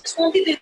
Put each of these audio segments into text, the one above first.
Smoky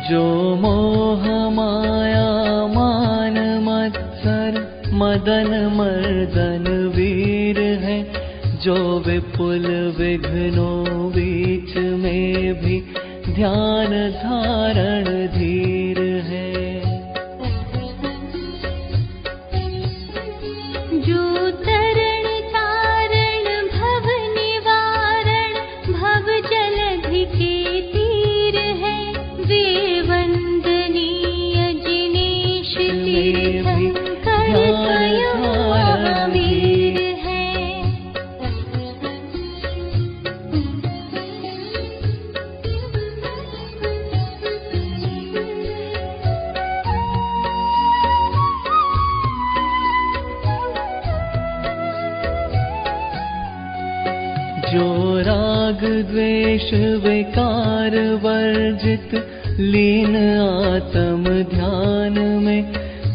जो मोह माया मान मत्सर मदन मर्दन वीर है, जो विपुल विघ्नों बीच में भी ध्यान धारण धीर है। जो तरण तारण भव निवारण भव जलधि के तीर है, वे वंदनीय जिनेश तीर्थंकर वीर है। जो राग द्वेष विकार वर्जित लीन आत्म ध्यान में,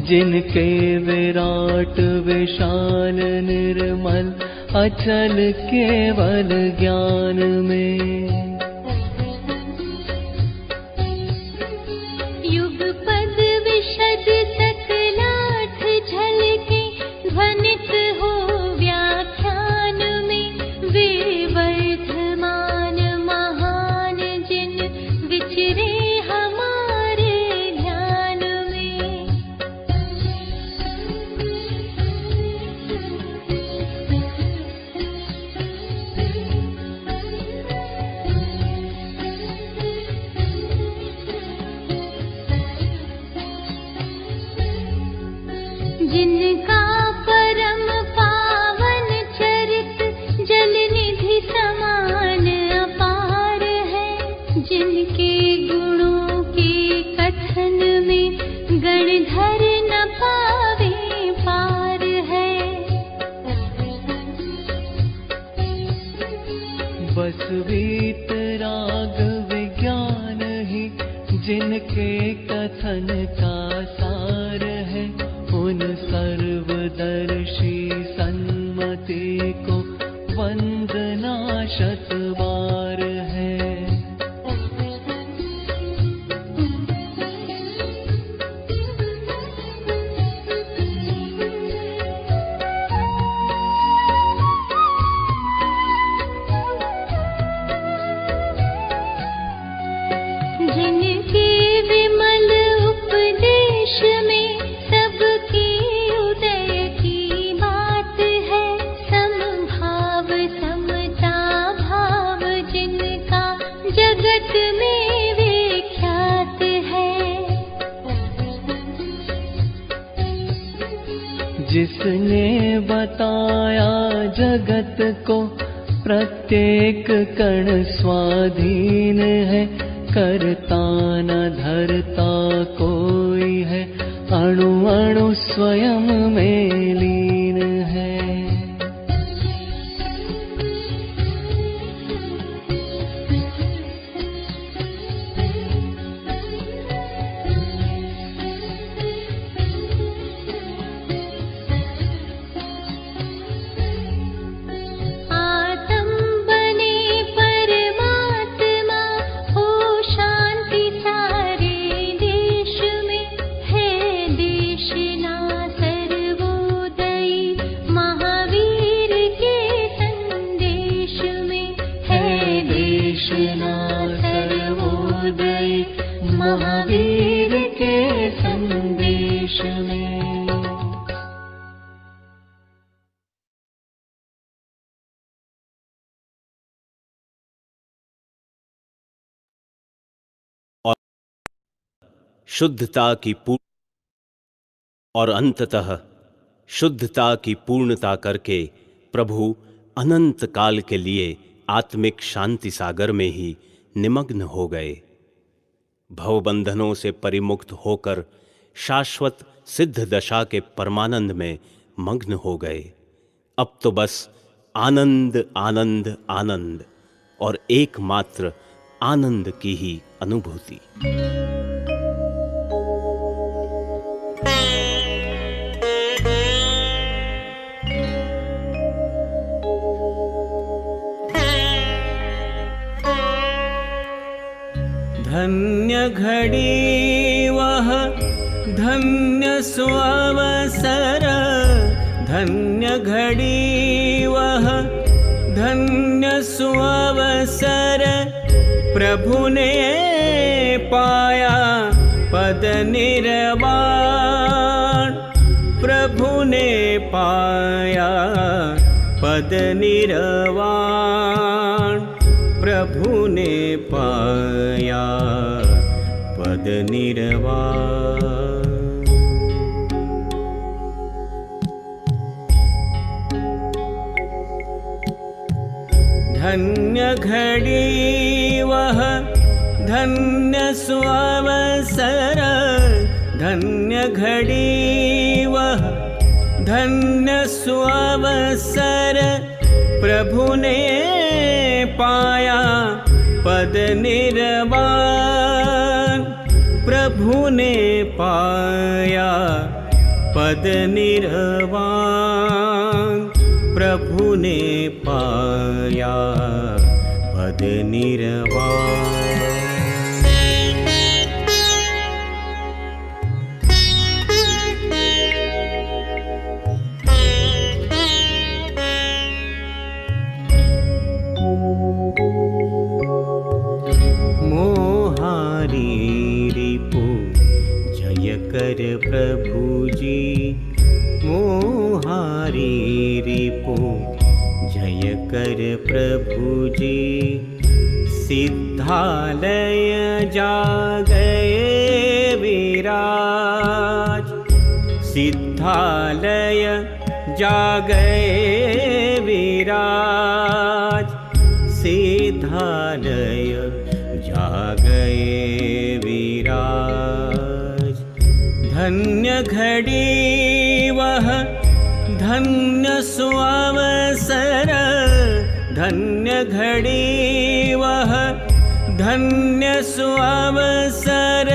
जिनके विराट विशाल निर्मल अचल केवल ज्ञान में। युग पद विशद तक लाठ झलके ध्वनित हो व्याख्यान में, वे वर्धमान महान जिन विचरे हमारे ध्यान में। जिनका परम पावन चरित जल निधि समान अपार है, जिनके गुणों के कथन में गणधर न पावे पार है। बस वीतराग विज्ञान ही जिनके कथन का सार है, उन सर्वदर्शी सन्मति को वंदना शत बार है। जगत में विख्यात है। जिसने बताया जगत को प्रत्येक कण स्वाधीन है, करता न धरता कोई है, अणु अणु स्वयं में लीन है। महावीर के संदेश में। और शुद्धता की और अंततः शुद्धता की पूर्णता करके प्रभु अनंत काल के लिए आत्मिक शांति सागर में ही निमग्न हो गए। भवबंधनों से परिमुक्त होकर शाश्वत सिद्ध दशा के परमानंद में मग्न हो गए। अब तो बस आनंद आनंद आनंद और एकमात्र आनंद की ही अनुभूति। धन्य घड़ी वह धन्य सुअवसर, धन्य घड़ी वह धन्य सुअवसर, प्रभु ने पाया पद निर्वाण, प्रभु ने पाया पद निर्वाण, प्रभु ने पाया पद निर्वाण। धन्य घड़ी वह धन्य सुअवसर, धन्य घड़ी वह धन्य सुअवसर, प्रभु ने पाया पद निर्वाण, प्रभु ने पाया पद निर्वाण, प्रभु ने पाया पद निर्वाण। कर प्रभु जी मोहारी रिपु, जय कर प्रभु जी सिद्धालय जा गए विराज, सिद्धालय जा गए विराज, सिद्धालय जा गए विराज। धन्य घड़ी वह धन्य सुअवसर, धन्य घड़ी वह धन्य सुअवसर,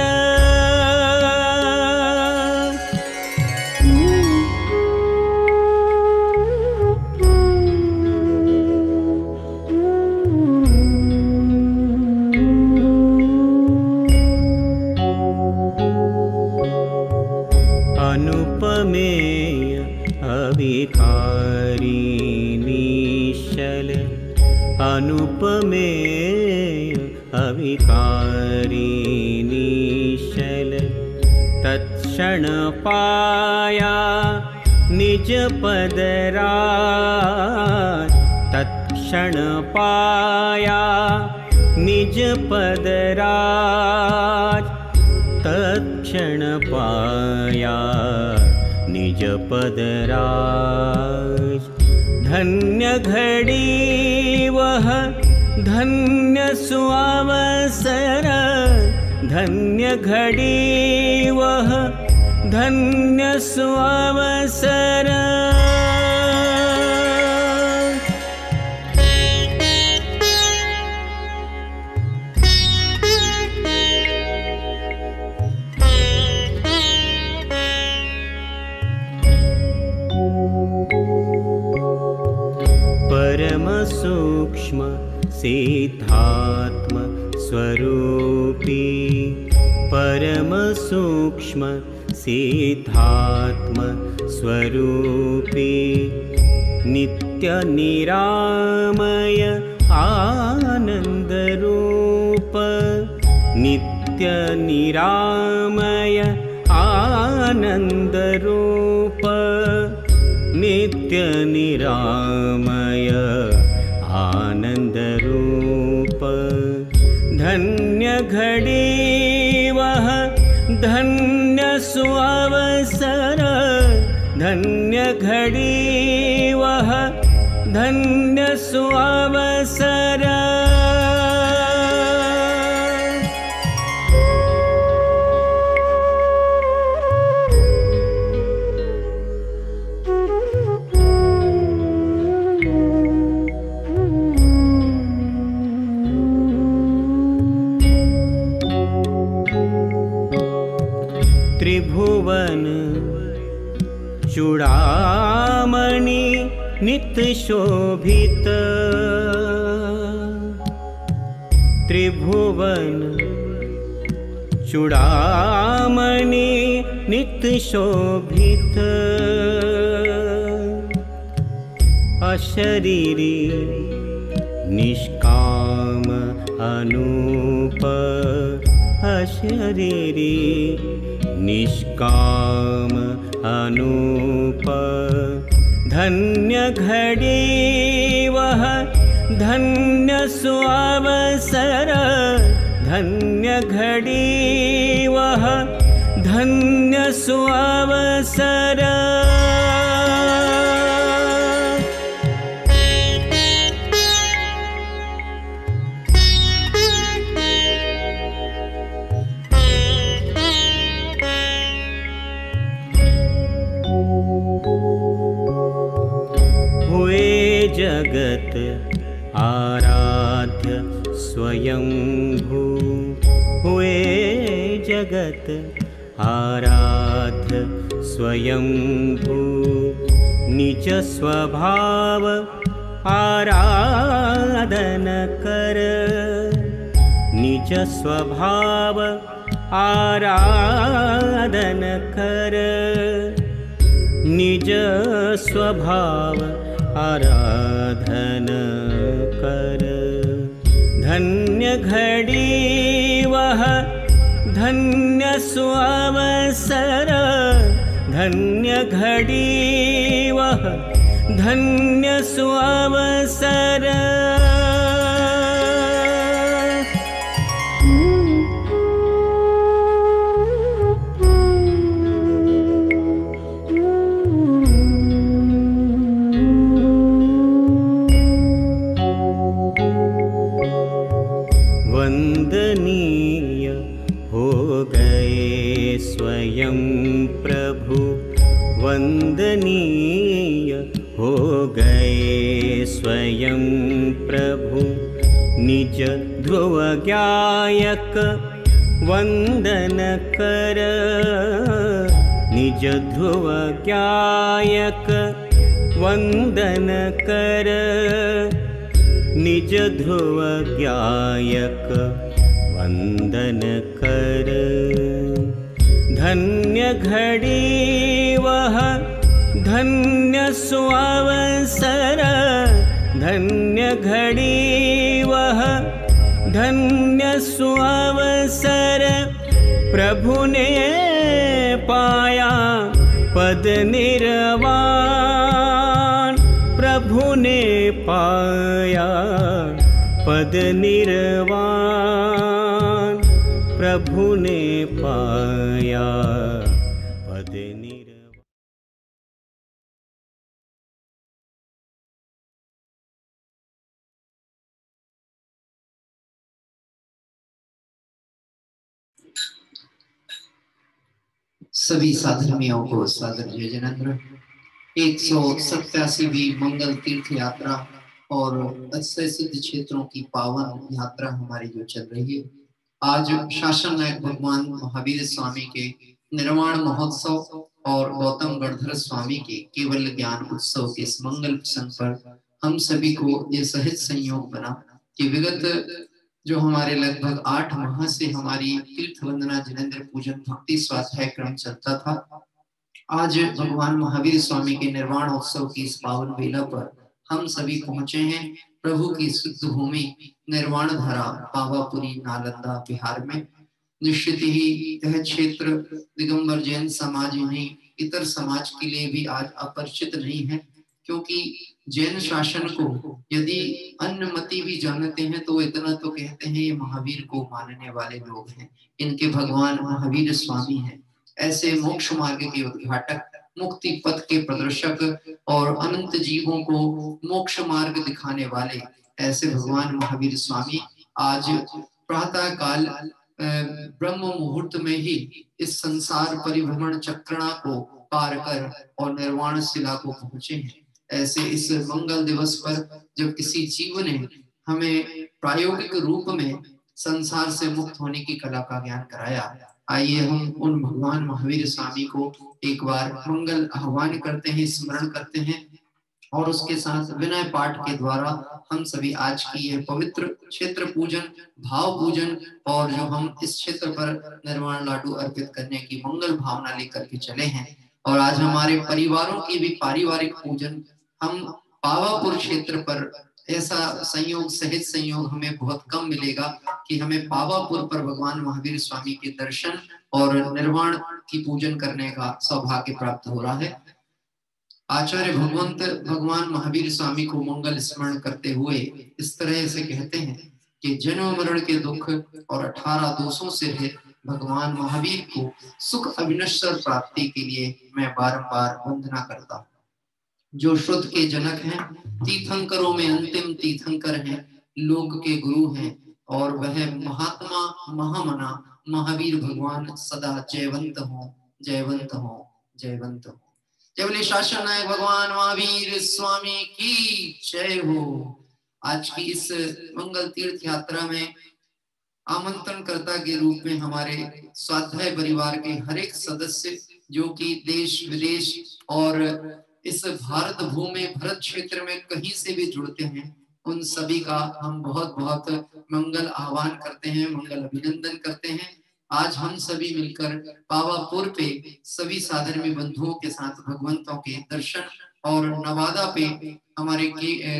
अनुपमेय अविकारी निश्चल, अनुपमेय अविकारी निश्चल, तत्क्षण पाया निज पद राज, तत्क्षण पाया निज पद राज, तत्क्षण पाया निज पद राज। धन्य घड़ी वह धन्य सुअवसर, धन्य घड़ी वह धन्य सुअवसर। परम सूक्ष्म सिद्धात्म स्वरूपी, परम सूक्ष्म सिद्धात्म स्वरूपी, नित्य निरामय आनंद रूप, नित्य निरामय आनंद रूप, नित्य निरामय आनंद रूप। धन्य घड़ी वह धन्य सुअवसर, धन्य घड़ी वह धन्य सुअवसर। त्रिभुवन चूड़ामणि नित्य शोभित, त्रिभुवन चूड़ामणि नित्य शोभित। अशरीरी निष्काम अनूप, अशरीरी निष्काम अनूप। धन्य घड़ी वह धन्य सुअवसर, धन्य घड़ी वह धन्य सुअवसर। हुए जगत आराध्य स्वयंभू, हुए जगत आराध्य स्वयंभू। निज स्वभाव आराधन कर, निज स्वभाव आराधन कर, निज स्वभाव आराधन कर। धन्य घड़ी वह धन्य सुअवसर, धन्य घड़ी वह धन्य सुअवसर। वंदनीय हो गए स्वयं प्रभु, वंदनीय हो गए स्वयं प्रभु। निज ध्रुव गायक वंदन कर, निज ध्रुव गायक वंदन कर, निज ध्रुव गायक वंदन कर। धन्य घड़ी वह धन्य सुअवसर, धन्य घड़ी वह धन्य सुअवसर। प्रभु ने पाया पद निर्वाण, प्रभु ने पाया पद निर्वाण प्रभु ने पाया, पद निर्वाण। सभी साधर्मियों को सादर जय जयेंद्र। 187वीं मंगल तीर्थ यात्रा और अक्षय सिद्ध क्षेत्रों की पावन यात्रा हमारी जो चल रही है, आज शासन नायक भगवान महावीर स्वामी के निर्वाण महोत्सव और गौतम गणधर स्वामी के केवल ज्ञान उत्सव के इस मंगल प्रसंग पर हम सभी को ये सहज संयोग बना कि विगत जो हमारे लगभग 8 माह से हमारी तीर्थ वंदना जिनेंद्र पूजन भक्ति स्वाध्याय क्रम चलता था, आज भगवान महावीर स्वामी के निर्वाण उत्सव की इस पावन बेला पर हम सभी पहुंचे हैं प्रभु की शुद्ध भूमि निर्वाण धरा पावापुरी नालंदा बिहार में। निश्चित ही यह क्षेत्र दिगंबर जैन समाज नहीं इतर समाज के लिए भी आज अपरिचित नहीं है, क्योंकि जैन शासन को यदि अन्नमति भी जानते हैं तो इतना तो कहते हैं ये महावीर को मानने वाले लोग हैं, इनके भगवान महावीर स्वामी हैं। ऐसे मोक्ष मार्ग के उद्घाटक, मुक्ति पथ के प्रदर्शक और अनंत जीवों को मोक्ष मार्ग दिखाने वाले ऐसे भगवान महावीर स्वामी आज प्रातः काल ब्रह्म मुहूर्त में ही इस संसार परिभ्रमण चक्रणा को पार कर और निर्वाण शिला को पहुंचे हैं। ऐसे इस मंगल दिवस पर जब किसी जीव ने हमें प्रायोगिक रूप में संसार से मुक्त होने की कला का ज्ञान कराया, आइए हम उन भगवान महावीर स्वामी को एक बार मंगल आह्वान करते हैं, स्मरण करते हैं और उसके साथ विनय पाठ के द्वारा हम सभी आज की यह पवित्र क्षेत्र पूजन, भाव पूजन और जो हम इस क्षेत्र पर निर्वाण लाडू अर्पित करने की मंगल भावना लेकर के चले हैं। और आज हमारे परिवारों की भी पारिवारिक पूजन, हम पावापुर क्षेत्र पर ऐसा संयोग सहज संयोग हमें बहुत कम मिलेगा कि हमें पावापुर पर भगवान महावीर स्वामी के दर्शन और निर्वाण की पूजन करने का सौभाग्य प्राप्त हो रहा है। आचार्य भगवंत भगवान महावीर स्वामी को मंगल स्मरण करते हुए इस तरह से कहते हैं कि जन्म मरण के दुख और 18 दोषों से रहित भगवान महावीर को सुख अविनश्वर प्राप्ति के लिए मैं बारंबार वंदना करता हूँ। जो शुद्ध के जनक हैं, तीर्थंकरों में अंतिम तीर्थंकर हैं, लोक के गुरु हैं और वह महात्मा महामना महावीर भगवान सदा जयवंत हो, जयवंत हो, जयवंत हो। जय बोले शासन नायक भगवान महावीर स्वामी की जय हो। आज की इस मंगल तीर्थ यात्रा में आमंत्रणकर्ता के रूप में हमारे स्वाध्याय परिवार के हर एक सदस्य जो कि देश विदेश और इस भारत भूमि भरत क्षेत्र में कहीं से भी जुड़ते हैं, उन सभी का हम बहुत बहुत मंगल आह्वान करते हैं, मंगल अभिनंदन करते हैं। आज हम सभी मिलकर पावापुर पे सभी साधर्मी बंधुओं के साथ भगवंतों के दर्शन और नवादा पे हमारे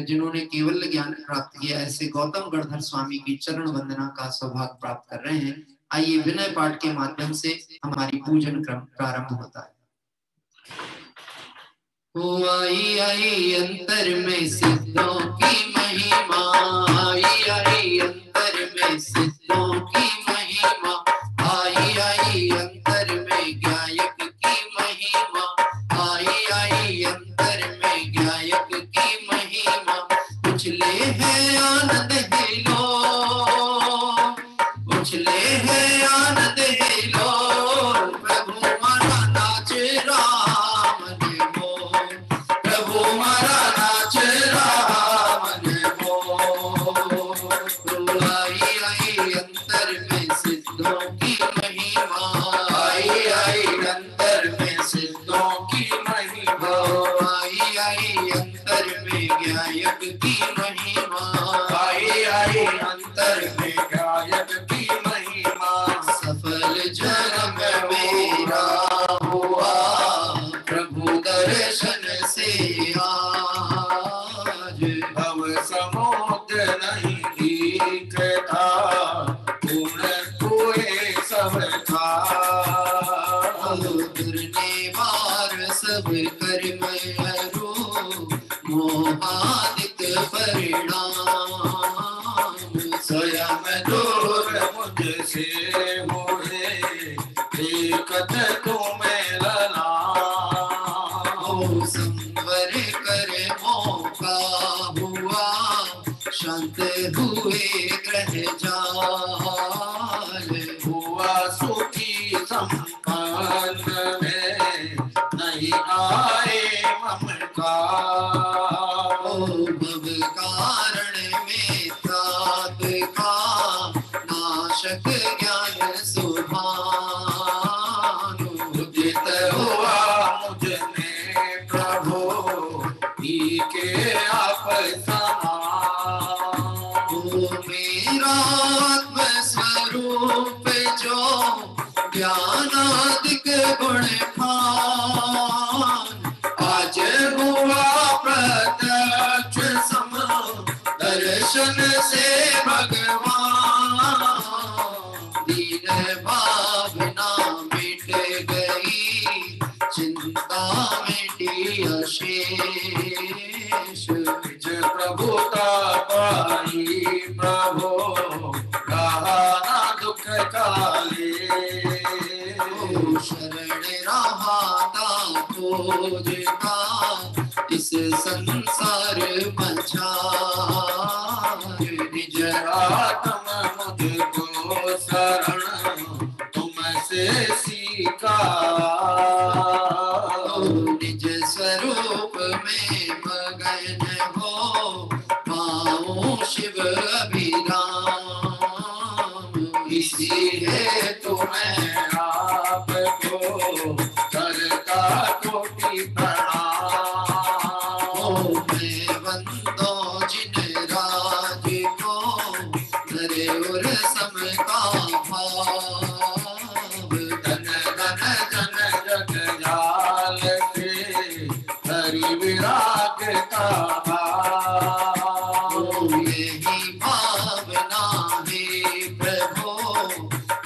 जिन्होंने केवल ज्ञान प्राप्त किया ऐसे गौतम गणधर स्वामी की चरण वंदना का सौभाग्य प्राप्त कर रहे हैं। आइए विनय पाठ के माध्यम से हमारी पूजन क्रम प्रारंभ होता है। आई आई अंतर में सिद्धों की महिमा, आई आई अंतर में सिद्धों की महिमा, आई आई अंतर में गायक की महिमा, आई आई अंतर में गायक की महिमा। उछले हैं आनंद है लो, उछले हैं आनंद है लो, प्रभु मारा नाच राम ने वो, प्रभु मारा नाच राम ने वो। आई आई अंतर में सिद्धों की महिमा, आई आई अंतर में सिद्धों की महिमा, आई आई अंतर में गायक की महिमा, आई आई अंतर में गायक की महिमा। सफल जन्म मेरा हुआ प्रभु दर्शन से आज, भव समुद्र नहीं दिखता, पूर्ण हुए सब था। उतरने बार सब कर्म हरो, मोहादित परिणाम, से हुए देखत तुम्हें लला संवर कर मौका हुआ शांत हुए ग्रह जाल हुआ सुखी संपन्न में नहीं आए ममकार भव कारण में त्रात का नाशक ज्ञान सुभान उदित हुआ मुझने प्रभु ही के आप समान मेरा आत्म स्वरूप जो ज्ञानादिक गुण खान आज हुआ प्रत्यक्ष सम दर्शन से भगवान दीन भावना मिट गई चिंता मिटी अशेष निज प्रभुता पाई प्रभु कहा ना दुख काले शरण रहा खोजता इस संसार मचार निज आत्म मुझको शरण तुमसे सीखा निज स्वरूप में मगन हो पाओ शिव अभिराम इसी हेतु मैं आपको करता कोटि प्रणाम मैं बंदो जिन राज को धरे और समका भाव धन धन जन जग जाल से हरि विराग का भाव यही भावना है प्रभु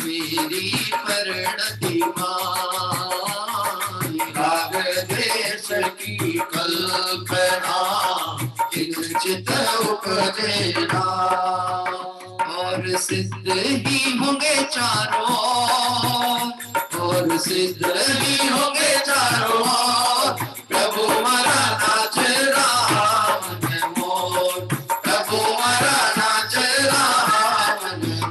मेरी परिणति मान राग देश की कल्पना किंचित उपजेना और सिद्ध ही होंगे चारों और सिद्ध ही होंगे चारों प्रभु हमारा नाच राम मोर प्रभु हमारा नाच राम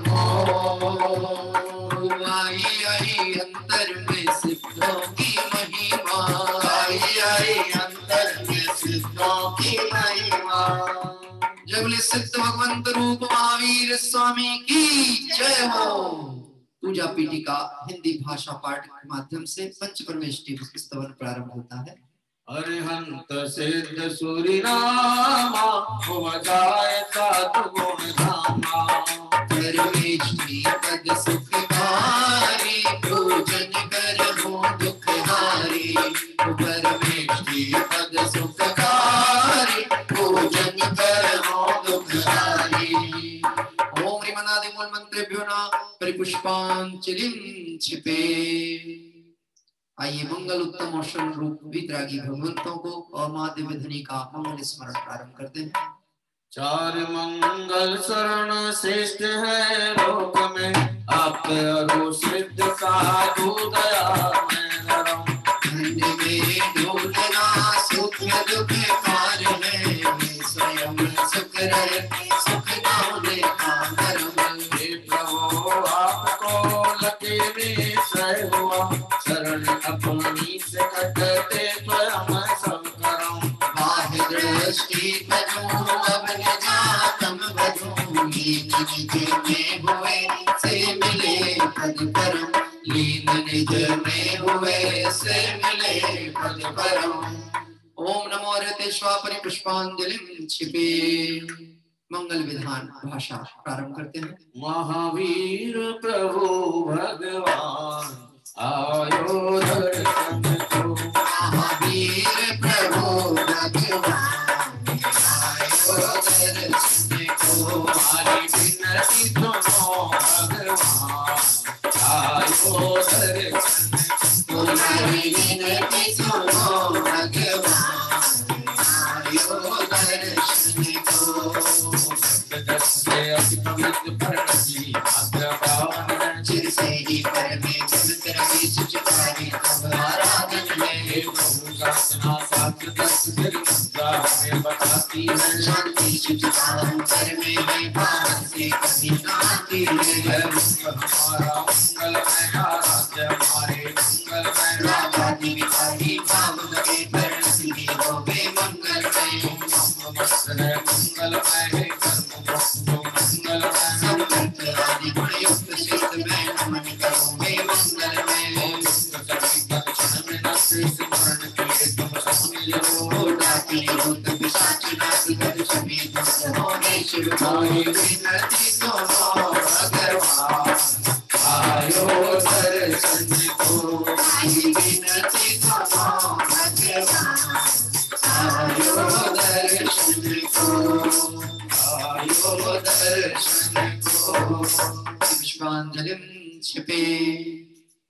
मोर आई आई अंतर में सिद्धों की महिमा आई आई अंतर में सिद्धों की महिमा जय बोले सिद्ध भगवंत रूप महावीर स्वामी की जय हो। पूजा पीठिका हिंदी भाषा पाठ के माध्यम से पंच परमेष्टि स्तवन प्रारंभ होता है। अरिहंत सिद्ध सूरिनामा हुआ जाए सात गुण धामा परमेष्टि पद सुखकारी पूजन कर हो दुखहारी परमेष्टि पद सुखकारी पूजन कर हो दुखहारी ओम ह्रीमनादि मूल मंत्रेभ्यो न परिपुष्पांजलिं क्षिपे। आइए मंगल उत्तम और शरण रूप वितरागी भगवंतों को और माँ दिव्य धनी का मंगल स्मरण प्रारंभ करते हैं। चार मंगल शरण श्रेष्ठ है लोक में आप अरु सिद्ध साधु दया में धर्म धन्य में ढूंढना सुख दुख पार है स्वयं सुख रहे सुख नाने का धर्म हे प्रभु आपको लगे में सह हुआ शरण अपनी से कटते स्वयं सब करम बाह दृष्टि भजो अब निजातम भजो लीन निज में हुए से मिले पद परम लीन निज में हुए से मिले पद परम। ओम नमो रतेश्वा परिपुष्पांजलिं क्षिपे। मंगल विधान भाषा प्रारंभ करते हैं। महावीर प्रभु भगवान आयो दर्शन को महावीर प्रभु भगवान आयो दर्शन को हमारी विनती सुनो भगवान आयो दर्शन तुम्हारी विनती सुनो भगवान आयो दर्शन को से अति पवित्र प्रणति अग्रभावन चिर से ही पर में पवित्र रवि सुचितारी तब आराधन में प्रभु साधना साथ दस फिर मुद्रा हमें बताती है शांति सुचिता हम पर में है पावन से कभी शांति है हमारा मंगल में राज्य हमारे मंगल में राजा दिविकारी पावन के करण सिद्धि होवे मंगल में मस्त है मंगल में है कर्म मंगल में संकल्प आदि गुण युक्त सिद्ध में नमन करोगे मंगल में क्षण में न स्मरण किए तुम समझ डाकी भूत पिशाच नाथ कर सभी दुष्ट होने शिव होने विनती सुनो भगवान आयो दर्शन को आई विनती सुनो भगवान आयो दर्शन को आयो दर्शन को पुष्पांजलिं क्षिपे।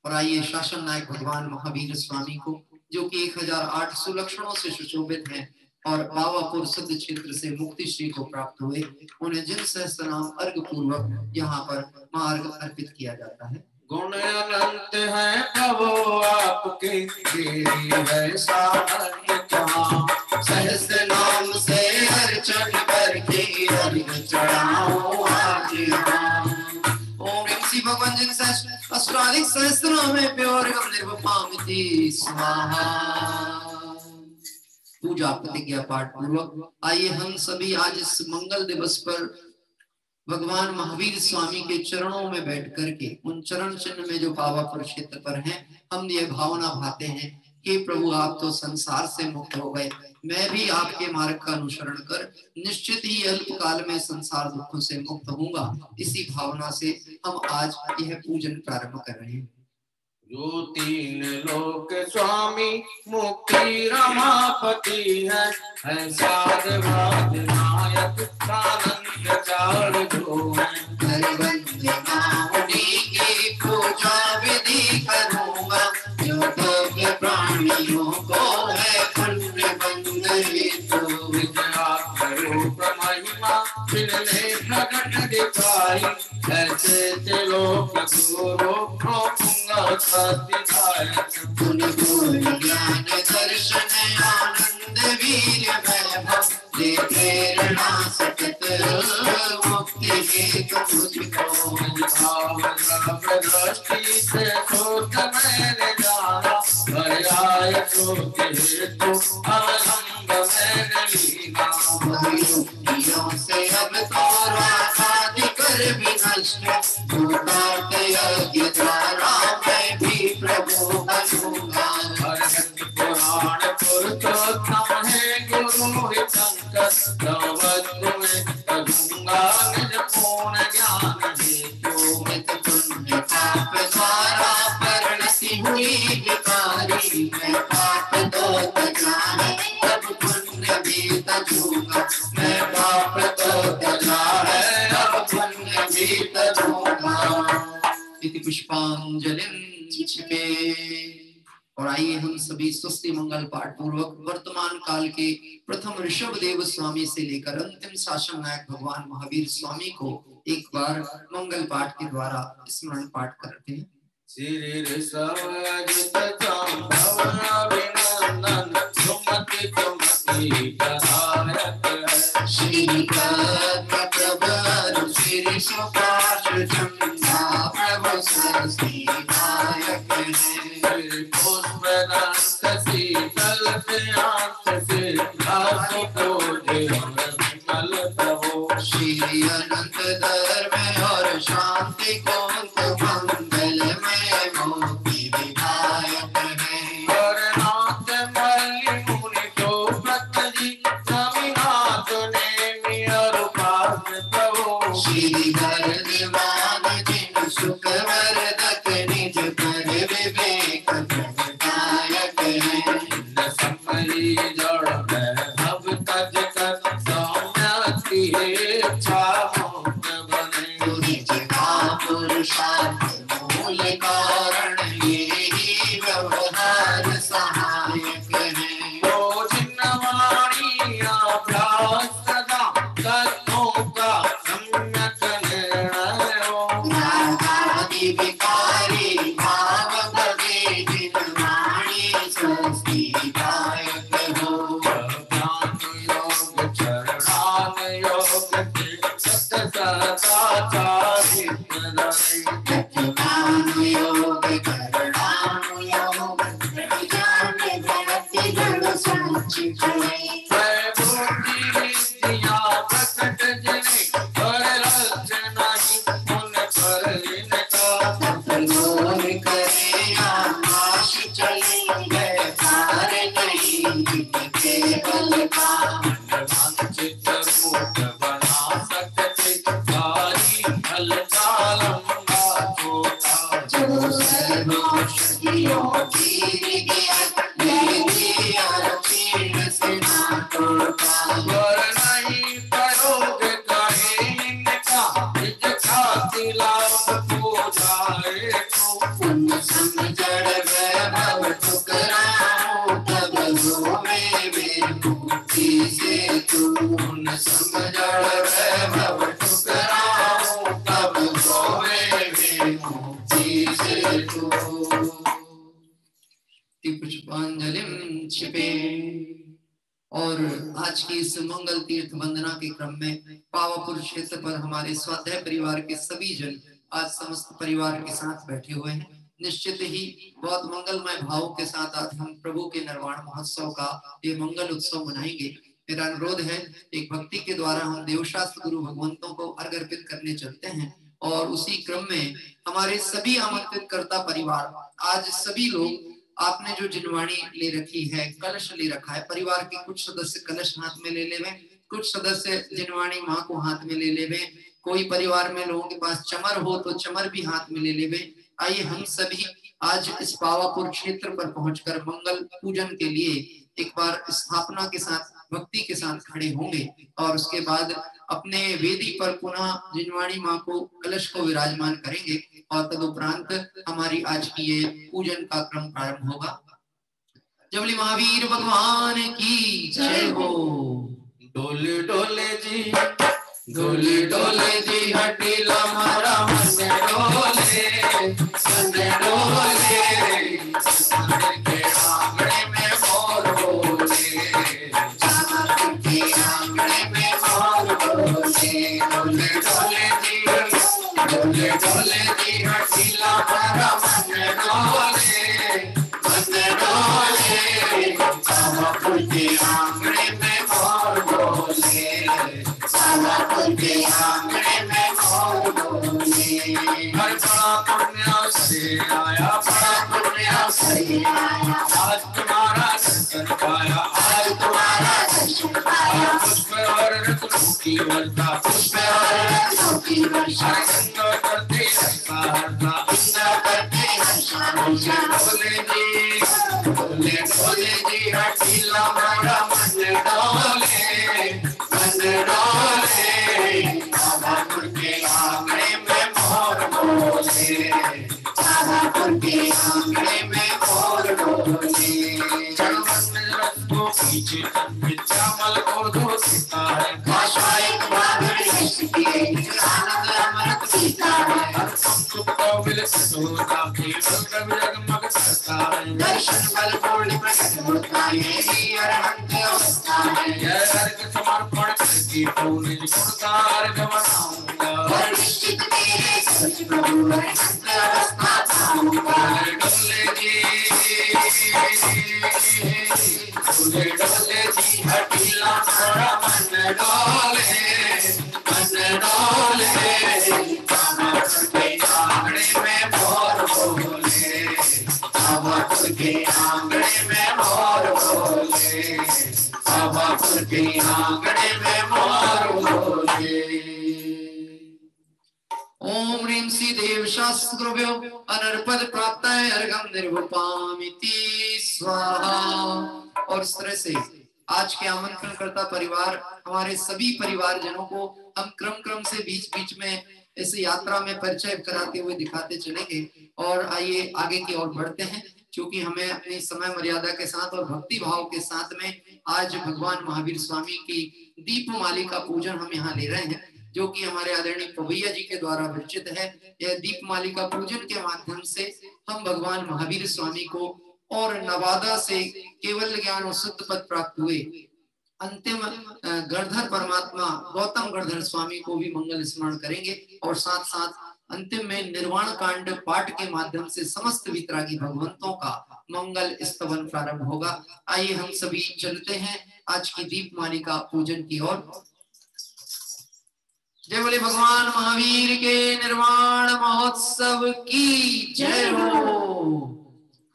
और आइए शासन नायक भगवान महावीर स्वामी को जो कि 1008 सुलक्षणों से सुशोभित हैं और बावापुर सिद्ध क्षेत्र से मुक्ति श्री को प्राप्त हुए, उन्हें जिन सहस्त्र नाम अर्घ पूर्वक यहाँ पर मार्ग अर्पित किया जाता है। गुण अनंत है प्रभु आपके, तेरी है सामर्थ्य कहाँ, सहस्त्र नाम से अर्चन करके अर्घ चढ़ाओ आज यहाँ। ओम ह्रीं श्री भगवान जिन सहस्त्र अष्टाधिक सहस्त्रों में प्योरगम निर्वपामिति स्वाहा। पूजा प्रतिज्ञा पाठ पूर्वक आइए हम सभी आज इस मंगल दिवस पर भगवान महावीर स्वामी के चरणों में बैठ करके उन चरण चिन्ह में जो पावापुर क्षेत्र पर हैं, हम ये भावना भाते हैं कि प्रभु आप तो संसार से मुक्त हो गए, मैं भी आपके मार्ग का अनुसरण कर निश्चित ही अल्प काल में संसार दुखों से मुक्त होऊंगा। इसी भावना से हम आज यह पूजन प्रारंभ कर रहे हैं। जो तीन लोक स्वामी मुक्ति रमापति है साधवाद नायक आनंद चार जो है। की पूजा विधि करूंगा, जो तो प्राणियों को है पुण्य बंद हेतु। महिमा मिलने प्रकट दिखाई, ऐसे त्रिलोक ज्ञान दर्शन आनंद वीर वैभव दे प्रेरणा सतत मुक्ति हेतु मुझको। दृष्टि से सोच मैंने जाना, पर्याय सोच हेतु अवलंब मैंने लीना। युक्तियों से अब तो राधादि कर भी नष्ट, यज्ञ द्वारा मैं भी प्रभु बनूंगा। पुराण पुरुषोत्तम है गुरु शंकर, करूंगा निज पूर्ण ज्ञान हेतु। पुण्य पाप द्वारा परिणति हुई विकारी, मैं पाप तो तजा है अब पुण्य भी तजूंगा। मैं पाप तो तजा है अब पुण्य भी तजूंगा। इति पुष्पांजलिं क्षिपे। और आइए हम सभी स्वस्ति मंगल पाठ पूर्वक वर्तमान काल के प्रथम ऋषभ देव स्वामी से लेकर अंतिम शासन नायक भगवान महावीर स्वामी को एक बार मंगल पाठ के द्वारा स्मरण पाठ करते हैं। श्री ऋषभ अभिनंदन सुमति सुमति प्रधायक है। श्री प्रभु श्री सुपाश चंदा प्रभु सरस्वती नायक है। पुष्पदंत शीतल प्रियांत से दासो को विमल प्रभु। श्री अनंत धर्म और शांति को मंगलमय मोक्ति विधायक है। और नाथ मल्ली मुनि तो प्रतजी स्वामीनाथ ने मियर पास प्रभु। श्री हर दीवान जिन सुख वरदक निज कर विवेक प्रदायक है। समरी जड़ में सब तज कर सौम्यति इच्छा मुक्त बने। निज का पुरुषार्थ मूल कारण यही व्यवहार सहायक है। तो जिन्नवाणी अभ्यास सदा तत्वों का सम्यक निर्णय हो। राधादि सर्व शक्तियों की ये दिया चीन से ना टूटा वर नहीं करोगे कहीं इनका निज ख्याति लाभ पूजाए तो उन समझड़ वैभव ठुकराऊं तब होवे वे मुक्ति से तू उन समझड़ वैभव ठुकराऊं तब होवे वे मुक्ति से तू पुष्पांजलिं छिपे। और आज की इस मंगल तीर्थ वंदना के क्रम में पावापुर क्षेत्र पर हमारे स्वाध्याय परिवार के सभी जन आज समस्त परिवार के साथ बैठे हुए हैं। निश्चित ही बहुत मंगलमय भाव के साथ आज हम प्रभु के निर्वाण महोत्सव का ये मंगल उत्सव मनाएंगे। मेरा अनुरोध है एक भक्ति के द्वारा हम देवशास्त्र गुरु भगवंतों को अर्घ अर्पित करने चलते हैं और उसी क्रम में हमारे सभी आमंत्रित कर्ता परिवार आज सभी लोग आपने जो जिनवाणी ले रखी है, कलश ले रखा है, परिवार के कुछ सदस्य कलश हाथ में ले लेवे, कुछ सदस्य जिनवाणी माँ को हाथ में ले लेवे, कोई परिवार में लोगों के पास चमर हो तो चमर भी हाथ में ले लेवे। आइए हम सभी आज इस पावापुर क्षेत्र पर पहुंचकर मंगल पूजन के लिए एक बार स्थापना के साथ भक्ति के साथ खड़े होंगे और उसके बाद अपने वेदी पर पुनः जिनवाणी माँ को कलश को विराजमान करेंगे और तदुपरांत हमारी आज की ये पूजन का क्रम प्रारंभ होगा। जबली महावीर भगवान की जय हो। डोले डोले जी हटीला मारा मन डोले के आंगने में मोर बोले के आंगने में मोर बोले डोले जी हटीला मारा मन डोले के आंगने में मोर बोले के आंगने में मोर बोले। हर बड़ा पुण्य से आया, बड़ा पुण्य से आया, आज तुम्हारा दर्शन पाया, आज तुम्हारा दर्शन पाया। पुष्प और रत्नों की वर्षा, पुष्प और रत्नों की वर्षा, गंगा करते हंसा हंसा, गंगा करते हंसा हंसा। डोले जी हटीला मारा मन डोले पावापुर के आंगने में मोर बोले, पावापुर के आंगने में मोर बोले। चलमन में रथ को पीछे चावल को धोता है, भाषा एक बादल आनंद अमृत पीता है। हर पंख को विलसित होता, केवल कवि जगमग करता है। दर्शन बल पूर्ण प्रकट होता है, ये अरहंत अवस्था है। यह अर्घ समर्पण करके पूर्ण गुणकार गवनाऊंगा, और निश्चित तेरे सच प्रभु अरहंत अवस्था पाऊंगा। डोले जी हटीला मारा मन डोले पावापुर के आंगने में मोर बोले, पावापुर के आंगने में मोर बोले, पावापुर के आंगने में मोर बोले। ओम ह्रीं श्री देव शास्त्र गुरुभ्यो अनर्पद प्राप्ताय अर्घं निर्वपामिति स्वाहा। और इस तरह से आज के आमंत्रणकर्ता परिवार हमारे सभी परिवारजनों को हम क्रम से बीच बीच में इस यात्रा में परिचय कराते हुए दिखाते चलेंगे। और आइए आगे की ओर बढ़ते हैं, क्योंकि हमें अपनी समय मर्यादा के साथ और भक्ति भाव के साथ में आज भगवान महावीर स्वामी की दीपमाली का पूजन हम यहाँ ले रहे हैं, जो कि हमारे आदरणीय पवैया जी के द्वारा विरचित है। यह दीपमाली का पूजन के माध्यम से हम भगवान महावीर स्वामी को और नवादा से केवल ज्ञान और शुद्ध पद प्राप्त हुए अंतिम गणधर परमात्मा गौतम गणधर स्वामी को भी मंगल स्मरण करेंगे और साथ साथ अंतिम में निर्वाण कांड पाठ के माध्यम से समस्त वितरागी भगवंतों का मंगल स्तवन प्रारंभ होगा। आइए हम सभी चलते हैं आज की दीपमाली का पूजन की ओर। जय बोले भगवान महावीर के निर्वाण महोत्सव की जय हो।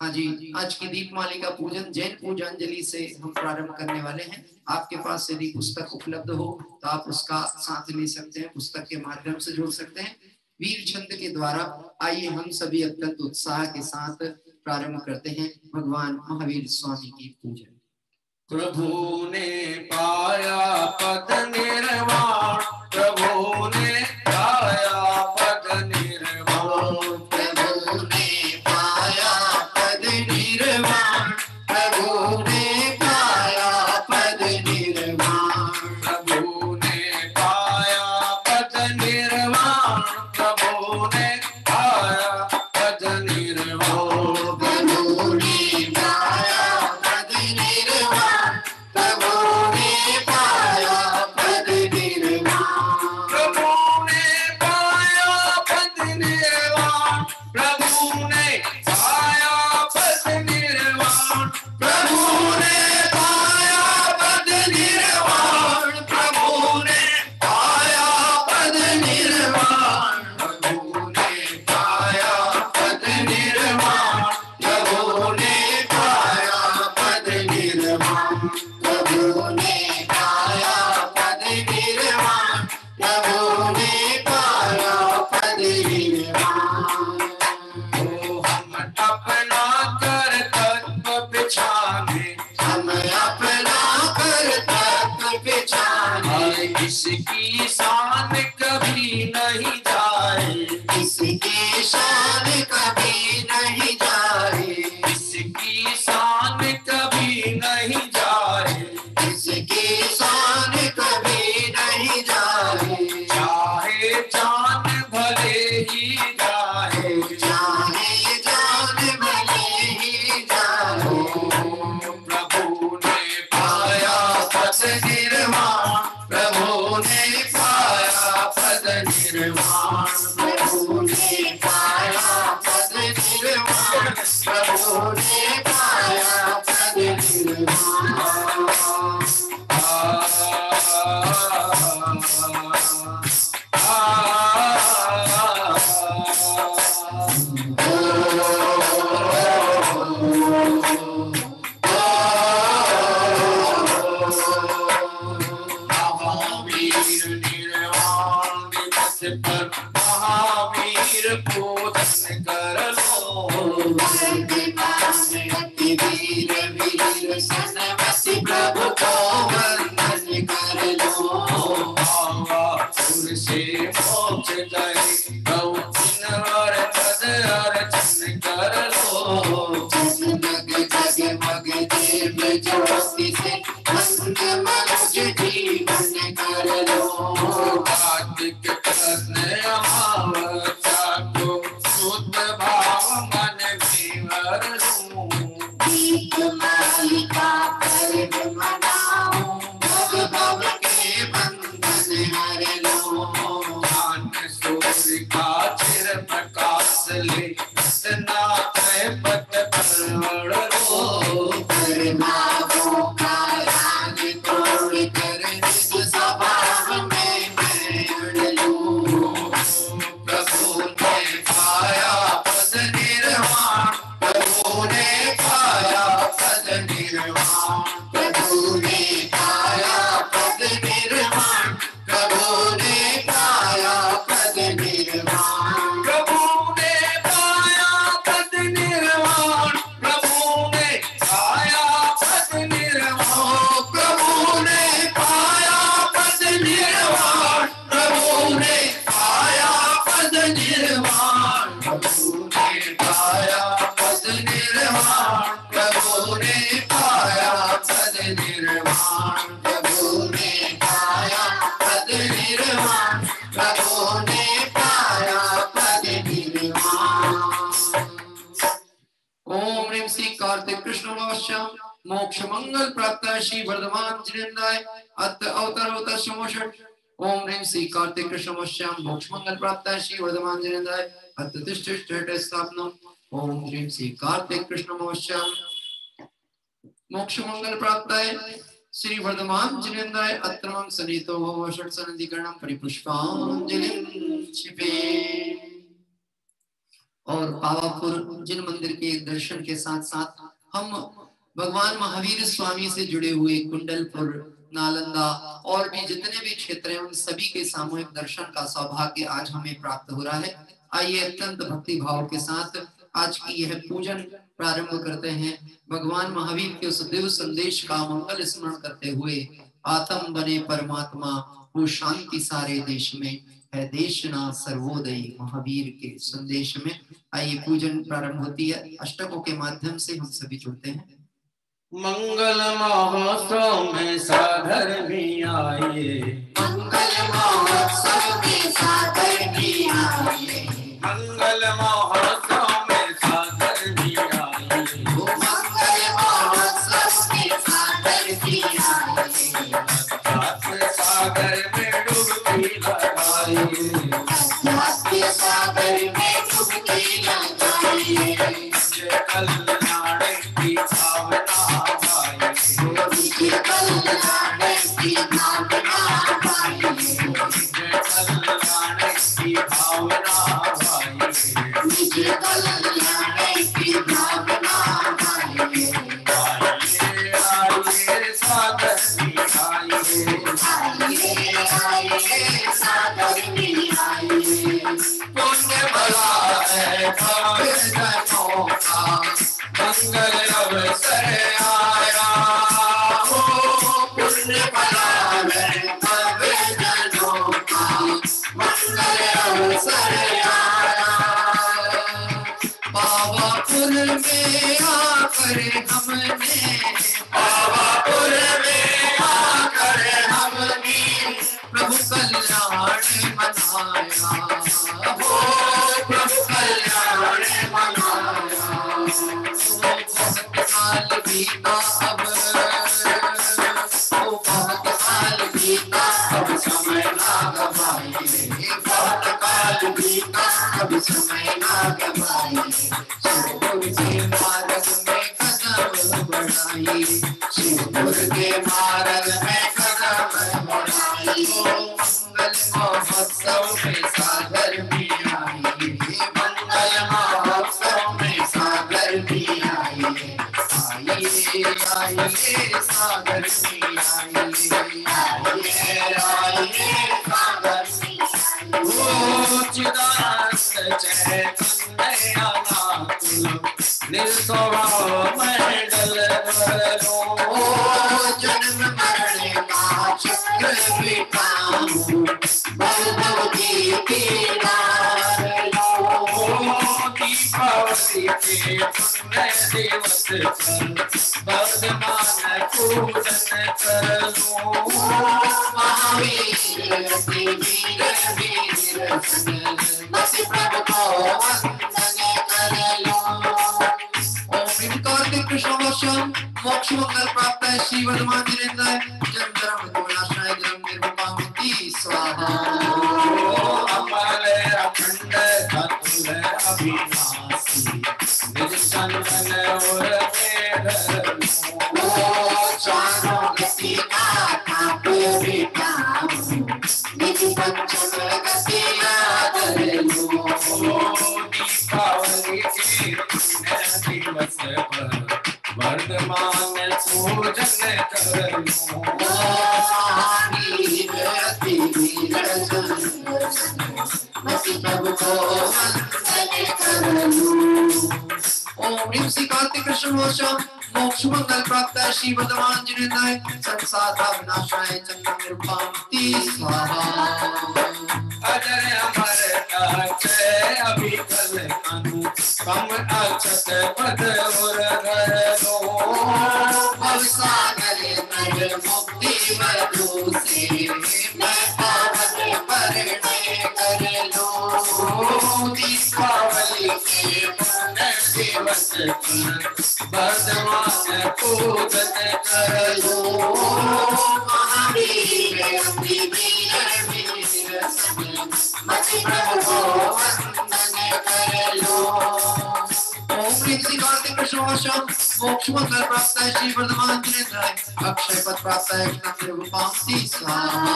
हाँ जी, आज की दीपमाली का पूजन जैन पूजांजलि से हम प्रारंभ करने वाले हैं। आपके पास यदि पुस्तक उपलब्ध हो तो आप उसका साथ ले सकते हैं, पुस्तक के माध्यम से जुड़ सकते हैं। वीर छंद के द्वारा आइए हम सभी अत्यंत उत्साह के साथ प्रारंभ करते हैं भगवान महावीर स्वामी की पूजा। प्रभु ने पाया पद निर्वाण, प्रभु ने पाया पद निर्वाण, प्रभु ने पाया पद निर्वाण, प्रभु ने पाया पद निर्वाण, प्रभु ने पाया पद निर्वाण, प्रभु ने पाया पद निर्वाण, प्रभु ने पाया पद निर्वाण, प्रभु ने पाया पद निर्वाण, प्रभु ने पाया पद निर्वाण, प्रभु ने पाया पद निर्वाण, प्रभु ने पाया पद निर्वाण, प्रभु ने पाया पद निर्वाण, प्रभु ने पाया पद निर्वाण, प्रभु ने पाया पद निर्वाण, प्रभु ने पाया पद निर्वाण, प्रभु ने पाया पद निर्वाण। ओ हम अपना कर्तव्य बिछाने, हम अपना कर्तव्य बिछाने, इसकी शान कभी नहीं जाए, इसकी शान कभी नहीं जाए, इसकी शान कभी नहीं जाए, इसकी शान कभी नहीं जाए, चाहे जान भले ही जाए, चाहे जान भले ही जाए। प्रभु ने पाया पद निर्वाण, प्रभु ने पाया पद निर्वाण, प्रभु ने पाया पद निर्वाण, प्रभु ने पाया पद निर्वाण। महावीर निर्वाण दिवस पर महावीर पूजन कर लो, अति वीर वीर सनमति प्रभु को वंदन कर लो। सुर से मोक्ष गए गौ किन्नर पद अर्चन कर लो, जगमग जगमग देव ज्योति से मंद मनुज जीवन कर लो। कार्तिक कृष्ण अमावस्या को शुद्ध भाव मन में भर लूं, दीप मालिका पर्व मनाओ, भव भव के बंधन हर लो। ज्ञान सूर्य का चिर प्रकाश ले, नाथ पद पर लो, परमावो का राज तोड़ कर निज स्वभाव में मैं अड़ लूं। प्रभु ने पाया पद निर्वाण, प्रभु ने पाया पद निर्वाण, प्रभु ने पाया पद निर्वाण, प्रभु ने पाया पद निर्वाण, प्रभु ने पाया पद निर्वाण, प्रभु ने पाया पद निर्वाण, प्रभु ने पाया पद निर्वाण, प्रभु ने पाया पद निर्वाण, प्रभु ने पाया पद निर्वाण, प्रभु ने पाया पद निर्वाण, प्रभु ने पाया पद निर्वाण, प्रभु ने पाया पद निर्वाण। ओम ह्रीं श्री कार्तिक कृष्ण नमः मोक्ष मंगल प्राप्त श्री वर्धमान जिनेन्द्राय अत अवतर अवतर समोषट। ओम ह्रीं श्री कार्तिक कृष्ण नमः मोक्ष मंगल प्राप्त श्री वर्धमान जिनेन्द्राय अत तिष्ठ स्थापना। ओम ह्रीं श्री कार्तिक कृष्ण नमः मोक्ष मंगल प्राप्त श्री वर्धमान जिनेन्द्राय अत्रमं सनीतो भव षट् सनंदीकरणं परिपुष्पांजलिं क्षिपे। और पावापुर जिन मंदिर के दर्शन के साथ साथ हम भगवान महावीर स्वामी से जुड़े हुए कुंडलपुर नालंदा और भी जितने भी क्षेत्र हैं उन सभी के सामूहिक दर्शन का सौभाग्य आज हमें प्राप्त हो रहा है। आइए अत्यंत भक्ति भाव के साथ आज की यह पूजन प्रारंभ करते हैं। भगवान महावीर के उस दिव्य संदेश का मंगल स्मरण करते हुए, आत्म बने परमात्मा वो शांति सारे देश में है, देश ना सर्वोदयी महावीर के संदेश में। आइए पूजन प्रारंभ होती है। अष्टकों के माध्यम से हम सभी जुड़ते हैं। मंगल महोत्सव में सागर भी आइए, मंगल महोत्सव में सागर भी आइए, मंगल महोत्सव में सागर भी आइए, मंगल महोत्सव में सागर भी आइए, सागर में डुबकी लगाइए, सागर में डुबकी लगाइए, कल्याण की भावना कल्याण की भावना पाइए, कल्याण की भावना मुझे कल्याण की भावना पाइए। आइए सागर भी आइए, आइए आइए सागर में आइए, पुण्य भला है भव्य जनों का, मंगल अवसर आया हो, पुण्य भला है भव्य जनों का, मंगल अवसर आया। पावापुर में आकर हमने, पावापुर में आकर हमने प्रभु कल्याण मनाया हो, प्रभु कल्याण मनाया। बहुत साल बीता अब, बहुत साल बीता अब समय ना गवाइए, बहुत काल बीता अब समय ना गवाइए। शिवपुर के मार्ग में कदम बढ़ाइए, शिवपुर के मार्ग में कदम बढ़ाइए। मंगल महोत्सव में सागर भी आइए, मंगल महोत्सव में सागर भी आइए। आइए आइए सागर में आइए, आइए आइए सागर में। ओ चिदानंद चैतन्य अनाकुल, निस्वभाव मंडल भरो, जन्म मरण का चक्र मिटाऊं, भव भव की पीड़ा लो। दीपावली के पुण्य दिवस पर वर्धमान पूजन कर लो, महावीर अति वीर वीर बस प्रभु को वंदन कर लो। ओम कार्तिक कृष्ण वर्षम मोक्ष मंगल प्राप्त है, श्री वर्धमान जिनेन्द्र जन्म जन्म विनाशाय जन्म निर्विपामुक्ति स्वाहा। अमल अखंड अतुल अविनाशी, निज चंदन और मेघ लो, चारों गति का ठाकुर बिठाऊं, निज पंचम गति आदर लो। दीपावली के पुण्य दिवस पर वर्धमान पूजन कर लो, महावीर अति वीर बस प्रभु को वंदन कर लो। ओम ह्रीं श्री कार्तिक कृष्ण वर्षम मोक्ष मंगल प्राप्त है, श्री वर्धमान जिनेन्द्र संसार विनाशाय चंद्र निर्वापति स्वाहा। अजय अमर अक्षय अभिकल अनुपम अक्षत पद और घर लो, भवसागर नर मुक्ति मधु से मैं पावन परिणय कर लो। दीपावली के पुण्य दिवस पर वर्धमान पूजन कर लो, महावीर अति वीर वीर मति प्रभु को वंदन कर लो। ओम ह्रीं श्री कार्तिक कृष्ण वर्षम मोक्ष मंगल प्राप्त है, श्री वर्धमान जिनेन्द्र अक्षय पद प्राप्त है, कृष्ण निर्विपामुक्ति स्वाहा।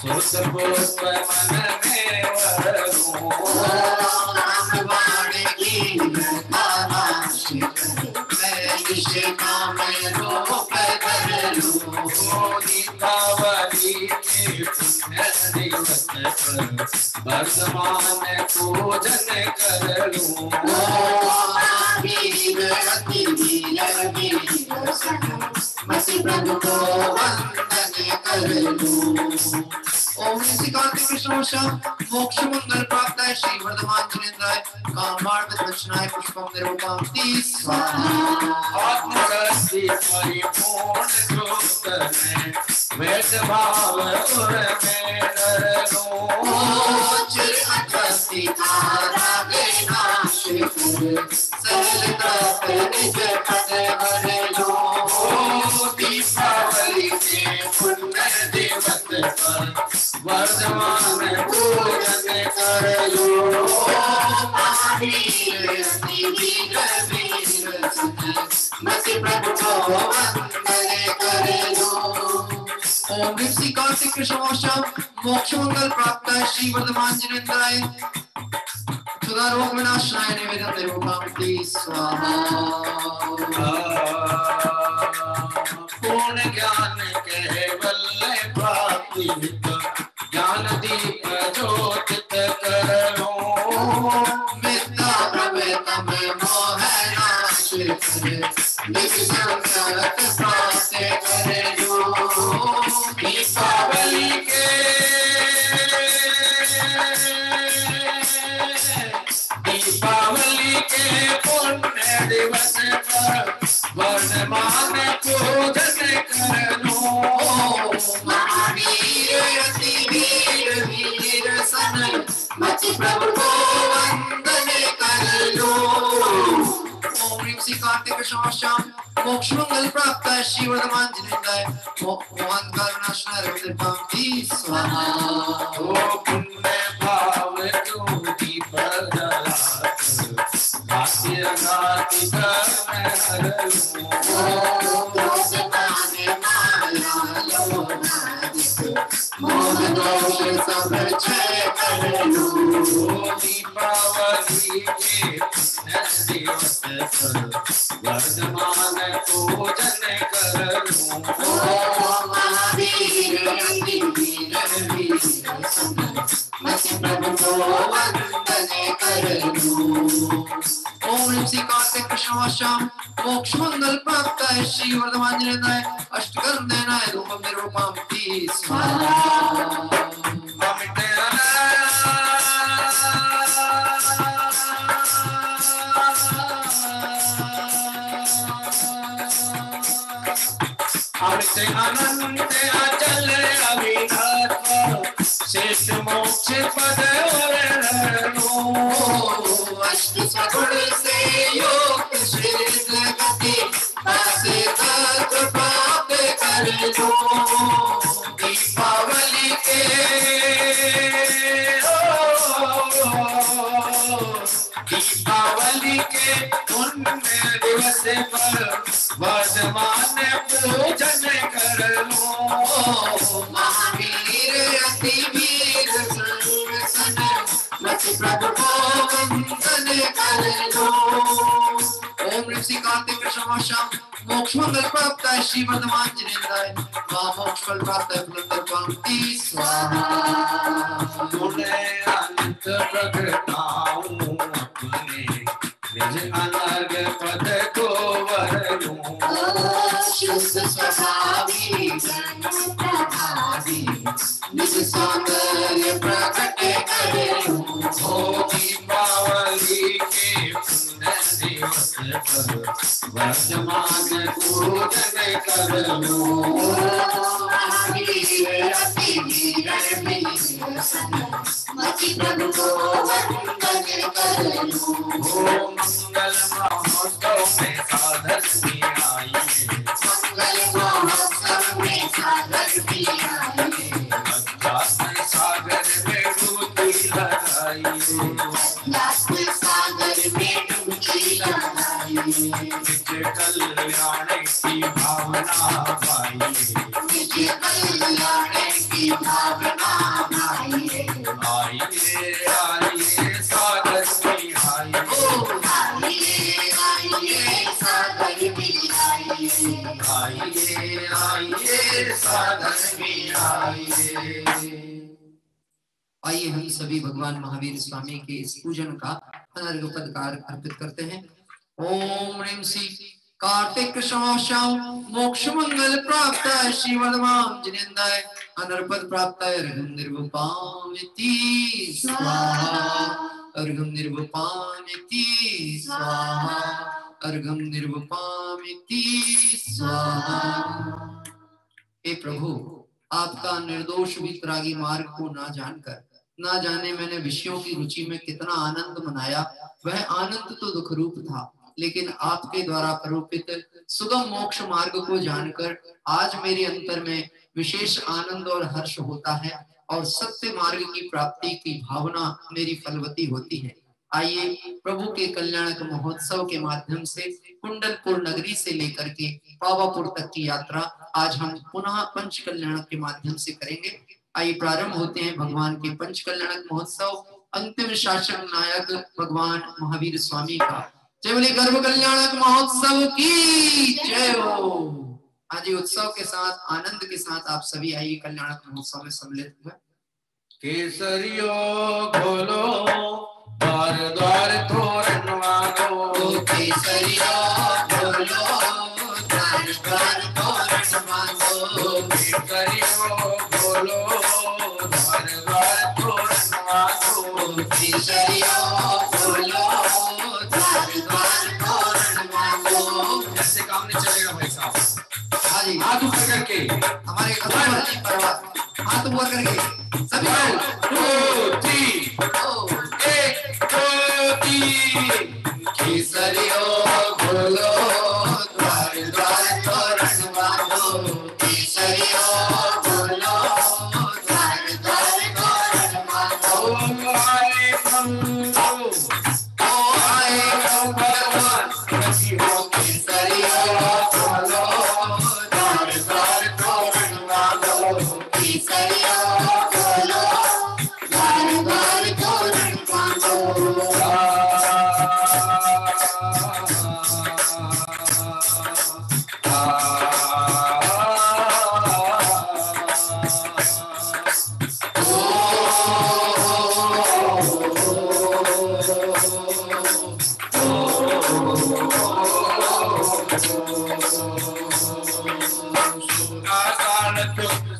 सुत पुष्प मन में वरो, राम बाण की मैं वर्तमान पूजन कर लूं। महावीर अति वीर मसी प्रभु को वंदन कर लूं। ओम श्री कार्तिक कृष्ण मोक्ष मंगल प्राप्त है श्री वर्धमान जिनेन्द्राय कामार्थ दक्षिणाय पुष्पम निरूपमति स्वाहा। आत्मशक्ति परिपूर्ण ज्योत में वेद भाव उर में डर लूं। चिर अठस्ति धारा के नाश सरलता पे निज पद भर लो। दीपावली के पुण्य दिवस पर वर्धमान पूजन कर लो। महावीर अति वीर मसी प्रभु को वंदन कर लो। ओम श्री कार्तिक कृष्ण मोक्ष मंगल प्राप्त है श्री वर्धमान जिनेन्द्राय सदा रोग विनाशनाय निवेदन निरूपमति स्वाहा। पूर्ण ज्ञान केवल प्राप्ति ज्ञान दीप ज्योतित करो। मिथ्या प्रमेतम मोह नाश करे निज संकल्प प्राप्त करे जो। दीपावली के पुण्य दिवस पर वर्धमान पूजन कर लो। महावीर अति वीर सन मति प्रभु को वंदन कर लो। ओम श्री कार्तिक कृष्ण मोक्ष मंगल प्राप्त है श्री वर्धमान जिनेन्द्राय मोहन करुणाशनाय निरूपमति स्वाहा। ओ पुण्य भाव ज्योति प्रज्वलित भाग्य घाति कर लूं। मोह दोष सब क्षय कर लूं। दीपावली के पुण्य दिवस पर वर्धमान पूजन कर लूं। महावीर अति वीर मसी प्रभु को वंदन कर लूं। ओम श्री कार्तिक कृष्ण मोक्ष मंगल प्राप्त है श्री वर्धमान जिनेन्द्राय अष्टगंधनाय रूपम निरूपमति स्वाहा। अनंत अचल अविनाश शेष मोक्ष पद अष्ट सगुण से युक्त श्री गति ऐसे तत्व प्राप्त कर लो। दीपावली के पुण्य दिवस पर वर्धमान पूजन कर लो। महावीर अति वीर सन मति प्रभु को वंदन कर लो। ओम श्री कार्तिक कृष्ण मोक्ष मंगल प्राप्त है श्री वर्धमान जिनेन्द्राय मोक्ष फल प्राप्त है पुनर्निर्वापति स्वाहा। अंत प्रगटाऊं अपने निज अनर्ग पद को वर लूं। शुद्ध स्वभावी प्रभावी निज सौंदर्य प्रकट करे। हो दीपावली के पुण्य दिवस पर वर्धमान पूजन कर लो। महावीर अति वीर मति प्रभु को वंदन कर लो। मंगल महोत्सव में साधक भी आइए। मंगल महोत्सव में साधक भी आइए। अध्यात्म सागर में डुबकी लगाइए। अध्यात्म सागर में डुबकी लगाइए। निज कल्याण की भावना पाइए। निज कल्याण की भावना पाइए। आइए आइए सागर में आइए। आइए सागर में आइए। आइए आइए सागर में आइए। आइए हम सभी भगवान महावीर स्वामी के इस पूजन का अनर्घ पदकार अर्पित करते हैं। ओम ह्रीं श्री कार्तिक कृष्णाश्याम मोक्ष मंगल प्राप्त श्रीमद्वाम जिनेन्द्राय अनर्पद प्राप्त अर्घ्यं निर्वपामिति स्वाहा अर्घ्यं निर्वपामिति स्वाहा अर्घ्यं निर्वपामिति स्वाहा। हे प्रभु, आपका निर्दोष वितरागी मार्ग को ना जानकर ना जाने मैंने विषयों की रुचि में कितना आनंद मनाया। वह आनंद तो दुख रूप था, लेकिन आपके द्वारा प्ररूपित सुगम मोक्ष मार्ग को जानकर आज मेरे अंतर में विशेष आनंद और हर्ष होता है और सत्य मार्ग की प्राप्ति की भावना मेरी फलवती होती है। आइए प्रभु के कल्याणक महोत्सव के माध्यम से कुंडलपुर नगरी से लेकर के पावापुर तक की यात्रा आज हम पुनः पंच कल्याणक के माध्यम से करेंगे। आइए प्रारंभ होते हैं भगवान के पंच कल्याणक महोत्सव अंतिम शासन नायक भगवान महावीर स्वामी का। जय बोले गर्भ कल्याणक महोत्सव की जय हो। आज उत्सव के साथ आनंद के साथ आप सभी आइए कल्याणक महोत्सव में सम्मिलित हुए। केसरियो खोलो द्वार द्वार तोरण मांगो, केसरिया बोलो द्वार द्वार तोरण मांगो, केसरियो खोलो द्वार द्वार तोरण मांगो, केसरिया बोलो द्वार द्वार तोरण मांगो। ऐसे काम नहीं चलेगा भाई साहब। हाँ जी, हाथ ऊपर करके हमारे हाथ ऊपर करके सभी दो तीन एक दो तीन। केसरियो बोलो द्वार द्वार तोरण मांगो, केसरियो बोलो द्वार द्वार तोरण मांगो। आए मंगो ओ आए भगवान केसरियो बोलो द्वार द्वार तोरण मांगो, केसरियो बोलो द्वार द्वार तोरण मांगो।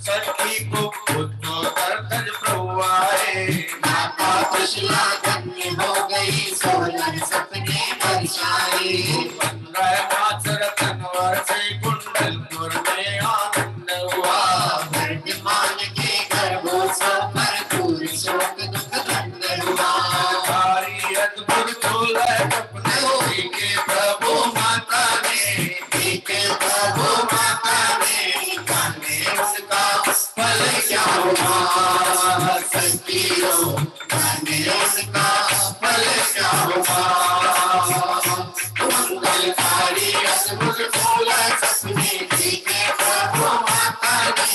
सखी को कर प्रभु आए, माता कुशला धन्य हो गई, 16 सपने बरसाए। 15 मास रतन वर्षे कुंडलपुर में आनंद हुआ। वर्धमान के गर्भोत्सव पर पूर्ण शोक दुख दंड हुआ। सारी अद्भुत दुल्हन अपने के प्रभु माता ने, के प्रभु माता ने जाने उसका फल क्या हुआ। संकीर्णों जाने उसका फल क्या हुआ। मंगलकारी अद्भुत फूल सपने देखे प्रभु माता ने,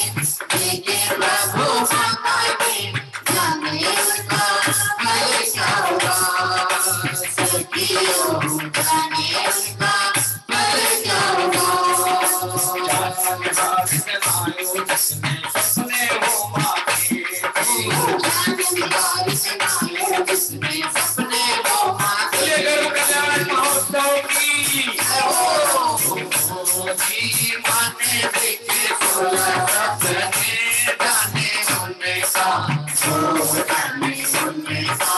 देखे प्रभु माता ने जाने उसका फल क्या हुआ। संकीर्णों जाने उसका फल क्या हुआ। सपने हो माते, जिसमें सपने हो माते। कल्याण महोत्सव की माने देखे 16 सपने जाने होने का, जाने होने का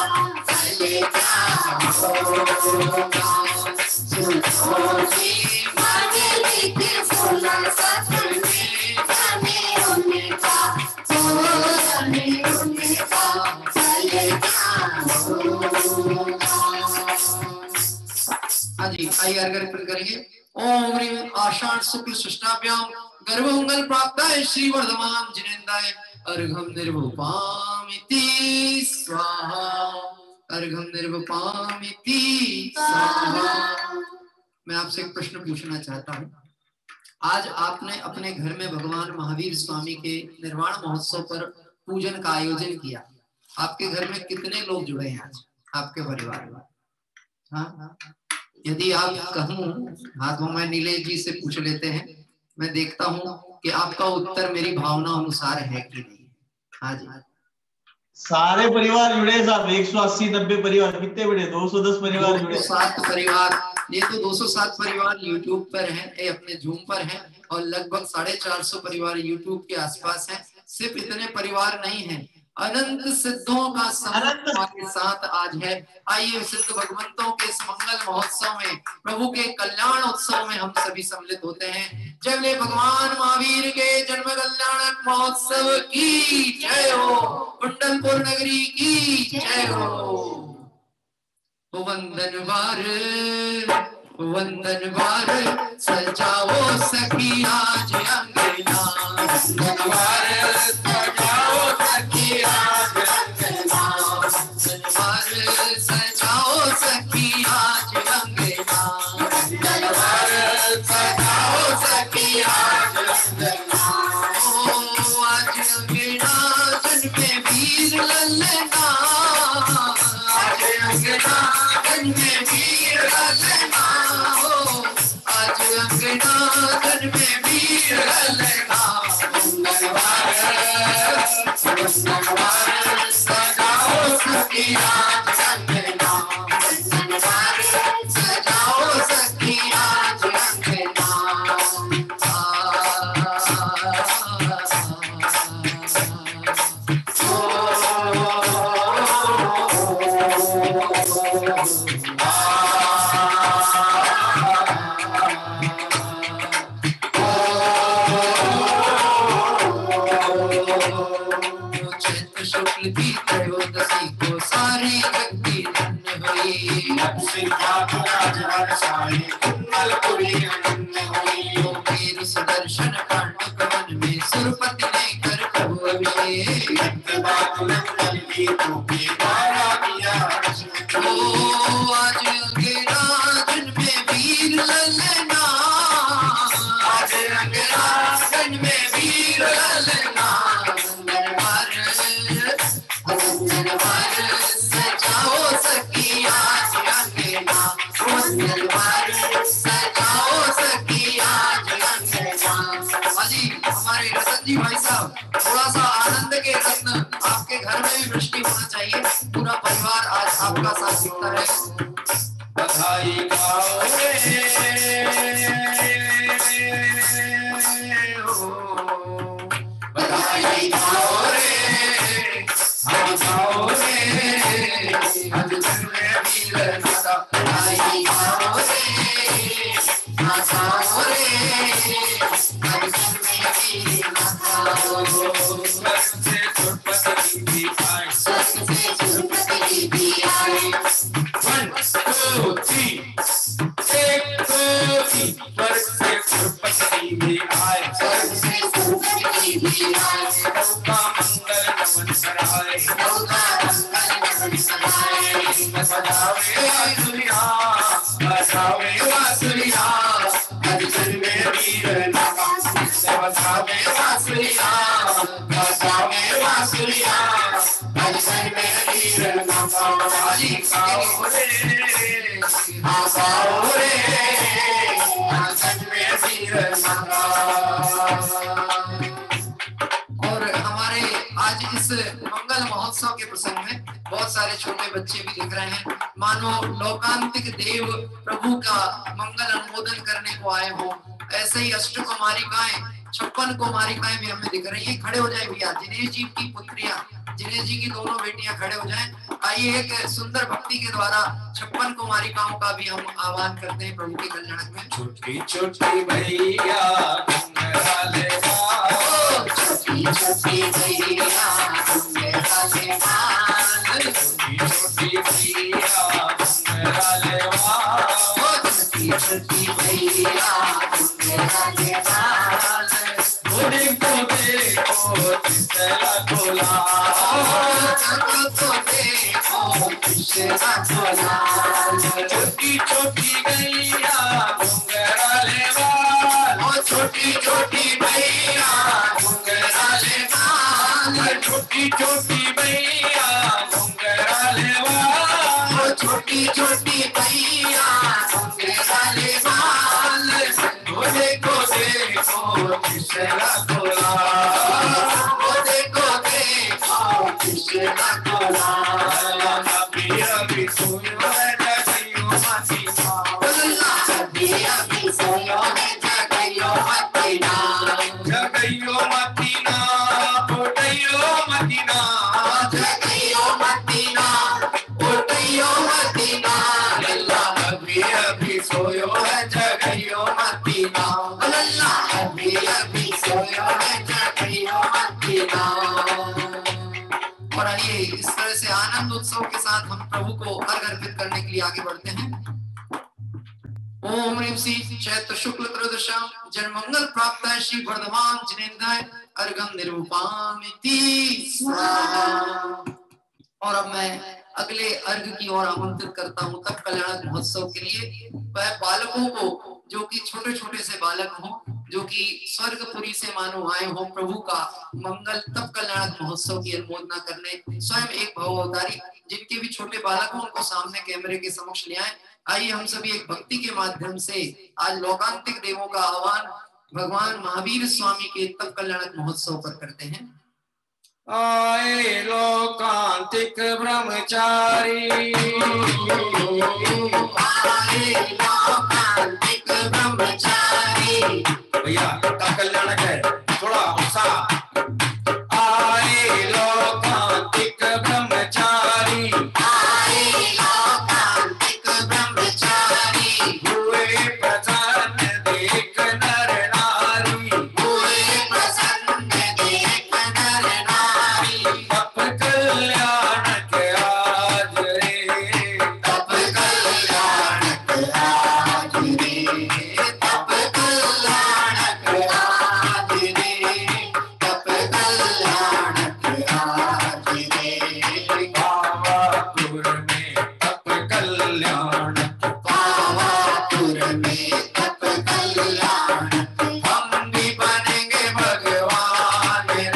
फल क्या होगा। माने देखे 16 सपने जाने होने का, जाने होने का फल क्या होगा। हाँ जी, आइए अर्घ्य अर्पण करेंगे। ओम ह्रीं आषाढ़ शुक्ल षष्ठाभ्याम गर्भमंगल प्राप्त श्री वर्धमान जिनेन्द्राय अर्घ्यं निर्वपामिति स्वाहा अर्घ्यं निर्वपामिति स्वाहा। मैं आपसे एक प्रश्न पूछना चाहता हूँ। आज आपने अपने घर में भगवान महावीर स्वामी के निर्वाण महोत्सव पर पूजन का आयोजन किया। आपके घर में कितने लोग जुड़े हैं आज आपके परिवार में? हाँ, यदि आप कहूं हाथ में, मैं नीलेश जी से पूछ लेते हैं। मैं देखता हूं कि आपका उत्तर मेरी भावना अनुसार है कि नहीं। हाँ जी, सारे परिवार जुड़े साहब, 180 90 परिवार, कितने बड़े 210 परिवार जुड़े। 207 परिवार, ये तो 207 परिवार यूट्यूब पर हैं, ये अपने जूम पर हैं, और लगभग 450 परिवार यूट्यूब के आसपास हैं। सिर्फ इतने परिवार नहीं हैं, अनंत सिद्धों का समूह हमारे साथ आज है। आइए सिद्ध भगवंतों के इस मंगल महोत्सव में, प्रभु के कल्याण उत्सव में हम सभी सम्मिलित होते हैं। जय बोले भगवान महावीर के जन्म कल्याणक महोत्सव की जय हो, कुंडलपुर नगरी की जय हो। वंदन बार सजाओ सखी आज अंगना, वंदन बार सजाओ सखी आज अंगना, वंदन बार सजाओ सखी आज अंगना, वंदन बार सजाओ सखी आज अंगना। ओ आज अंगना जन्मे वीर ललना, आज अंगना जन्मे वीर ललना, आज अंगना जन्मे वीर ललना। वंदनवार सजाओ सखी आज अंगना, वंदनवार सजाओ सखी आज अंगना। शुक्ल की त्रयोदशी को सारी जगती धन्य हुई, वीर सुदर्शन पांडव वन में सुरपति ने कर प्रभु अभिषेक। ओ आज अंगना जन्मे वीर ललना, आज अंगना जन्मे वीर ललना। वंदनवार सजाओ सखी आज अंगना, वंदनवार सजाओ सखी आज अंगना। हाजी हमारे रतन जी भाई साहब, थोड़ा सा आनंद के रत्न आपके घर में भी वृष्टि होना चाहिए। पूरा परिवार आज आपका साथ दिखता है। बधाई गाओ रे बधाई गाओ रे, हम गाओ रे, आज जन्मे वीर माता। बधाई गाओ रे, हम गाओ रे, आज जन्मे वीर माता। स्वर्ग से सुरपति भी आए, स्वर्ग से सुरपति भी आए। 1 2 3 1 2 3, स्वर्ग से सुरपति भी आए, स्वर्ग से सुरपति भी आए। का मंगल नमन कराए, बजावे बांसुरिया, बजावे बांसुरिया, आज जन्मे वीर नामा। बजावे बांसुरिया, बजावे बांसुरिया, आज जन्मे वीर नामा। हाजी गाओ रे, गाओ रे, आज जन्मे वीर नामा। और हमारे आज इस मंगल महोत्सव के प्रसंग में बहुत सारे छोटे बच्चे भी दिख रहे हैं, मानो लोकांतिक देव प्रभु का मंगल अनुमोदन करने को आए हो। ऐसे ही अष्ट कुमारिकाएं, 56 कुमारिकाएं भी हमें दिख रही हैं। खड़े हो जाए भैया, जिनेश जी की पुत्रियां, जिनेश जी की दोनों बेटियां खड़े हो जाएं। आइए एक सुंदर भक्ति के द्वारा 56 कुमारिकाओं का भी हम आह्वान करते हैं प्रभु के कल्याण में। छोटी छोटी भैया छोटी छोटी भैया छोटी छोटी भैया घोड़े को देखो तीसरा खोला, छोटी छोटी भैया घुंघरा ले बाल, छोटी छोटी भैया घुंघरा ले बाल, छोटी छोटी भैया घुंघरा ले बाल, छोटी छोटी भैया घुंघरा ले बाल। घोड़े को देखो तीसरा खोला, घोड़े को देखो तीसरा सोयो है जगियो मती नाम, अल्लाह अभी अभी सोयो है जगियो मती नाम। और आइए इस तरह से आनंद उत्सव के साथ हम प्रभु को अर्घ अर्पित करने के लिए आगे बढ़ते हैं। ओम ह्रीं श्री चैत्र शुक्ल त्रयोदशाम जन्मंगल प्राप्त है श्री वर्धमान जिनेन्द्राय अर्घम निरूपामिति स्वाहा। और अब मैं अगले अर्घ की ओर आमंत्रित करता हूँ तप कल्याण महोत्सव के लिए वह बालकों को जो कि छोटे छोटे से बालक हों, जो कि स्वर्गपुरी से मानो आए हो प्रभु का मंगल तप कल्याण महोत्सव की अनुमोदना करने। स्वयं एक भव अवतारी जिनके भी छोटे बालक हों उनको सामने कैमरे के समक्ष ले आए। आइए हम सभी एक भक्ति के माध्यम से आज लोकांतिक देवों का आह्वान भगवान महावीर स्वामी के तप कल्याण महोत्सव पर करते हैं। आए लोकांतिक ब्रह्मचारी, आए लोकांतिक ब्रह्मचारी। भैया का कल्याण है थोड़ा उत्साह। आए लोकांतिक ब्रह्मचारी, आए लोकांतिक ब्रह्मचारी। हुए प्रसन्न देख नर नारी, हुए प्रसन्न देख नर नारी। तप कल्याण के आज रे, तप कल्याण के आज रे, तप कल्याण के आज रे, तप कल्याण के आज रे। पावापुर में तप कल्याण, पावापुर में तप कल्याण। हम भी बनेंगे भगवान रे,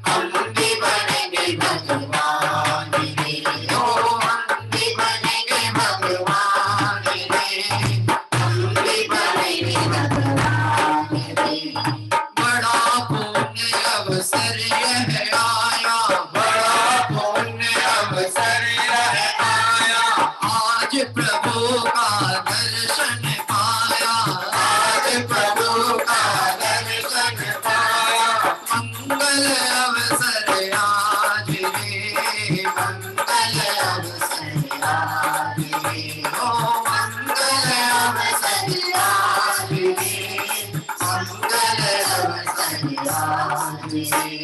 हम भी बनेंगे भगवान रे, ओ हम भी बनेंगे भगवान रे, हम भी बनेंगे भगवान रे। बड़ा पुण्य अवसर यह आया, बड़ा पुण्य अवसर यह आया, आज प्रभु का दर्शन पाया, आज प्रभु का दर्शन पाया। मंगल अवसर आज रे, मंगल अवसर आज रे, ओ मंगल अवसर आज रे, मंगल अवसर आज रे।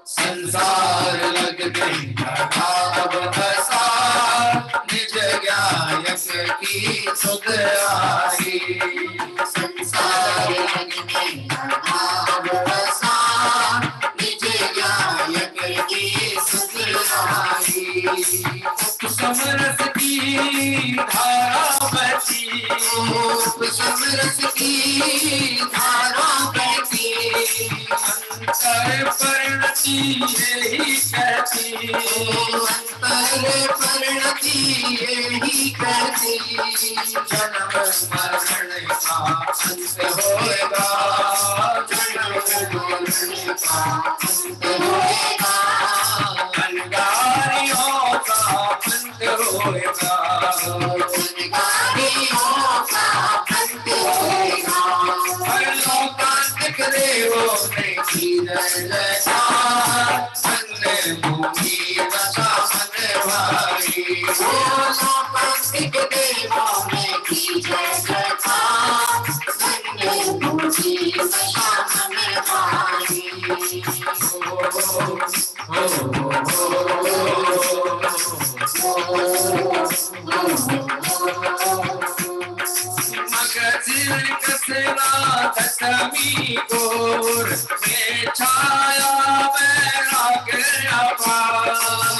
संसार लग गई भाव बसा, निज गायक की सुध आई। संसार लगने भाव बसा, निज गायक की सुध आई। समरस की धारा बची, समरस की धारा बहती, अंतर परिणति यही कहती, अंतर परिणति यही कहती। जन्म मरण का अंत होएगा, जन्म मरण का अंत होएगा, अनगारियों का अंत होएगा। अनगारियों का अंत होएगा। हर लोकांतिक देवों ने की जयकार, अन्य भूमि दशा मन भाई। ओ लोकांतिक देवों ने की जय जयकार, धन्य भूमि दशा मन भाई। मगजिर कसना दशमी गोर में छाया बैराग अपार।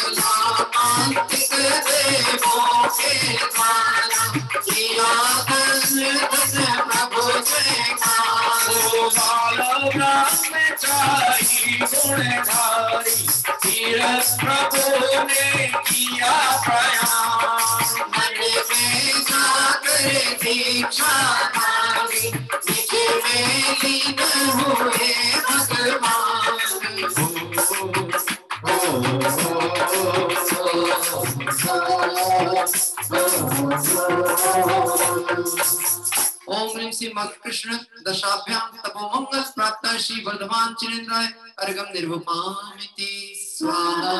लोकांतिक देवों के द्वारा किया धन प्रभु जयकार। ओ बालो ब्रह्मचारी गुणधारी, तीरथ प्रभु ने किया प्रयाण। मन में जाकर दीक्षा मांगी, निज में लीन हुए भगवान। ओम ह्रीं श्री मग कृष्ण दशाभ्याम तपो मंगल प्राप्त श्री वर्धमान चिरेंद्राय अर्घम निर्वपामिति स्वाहा।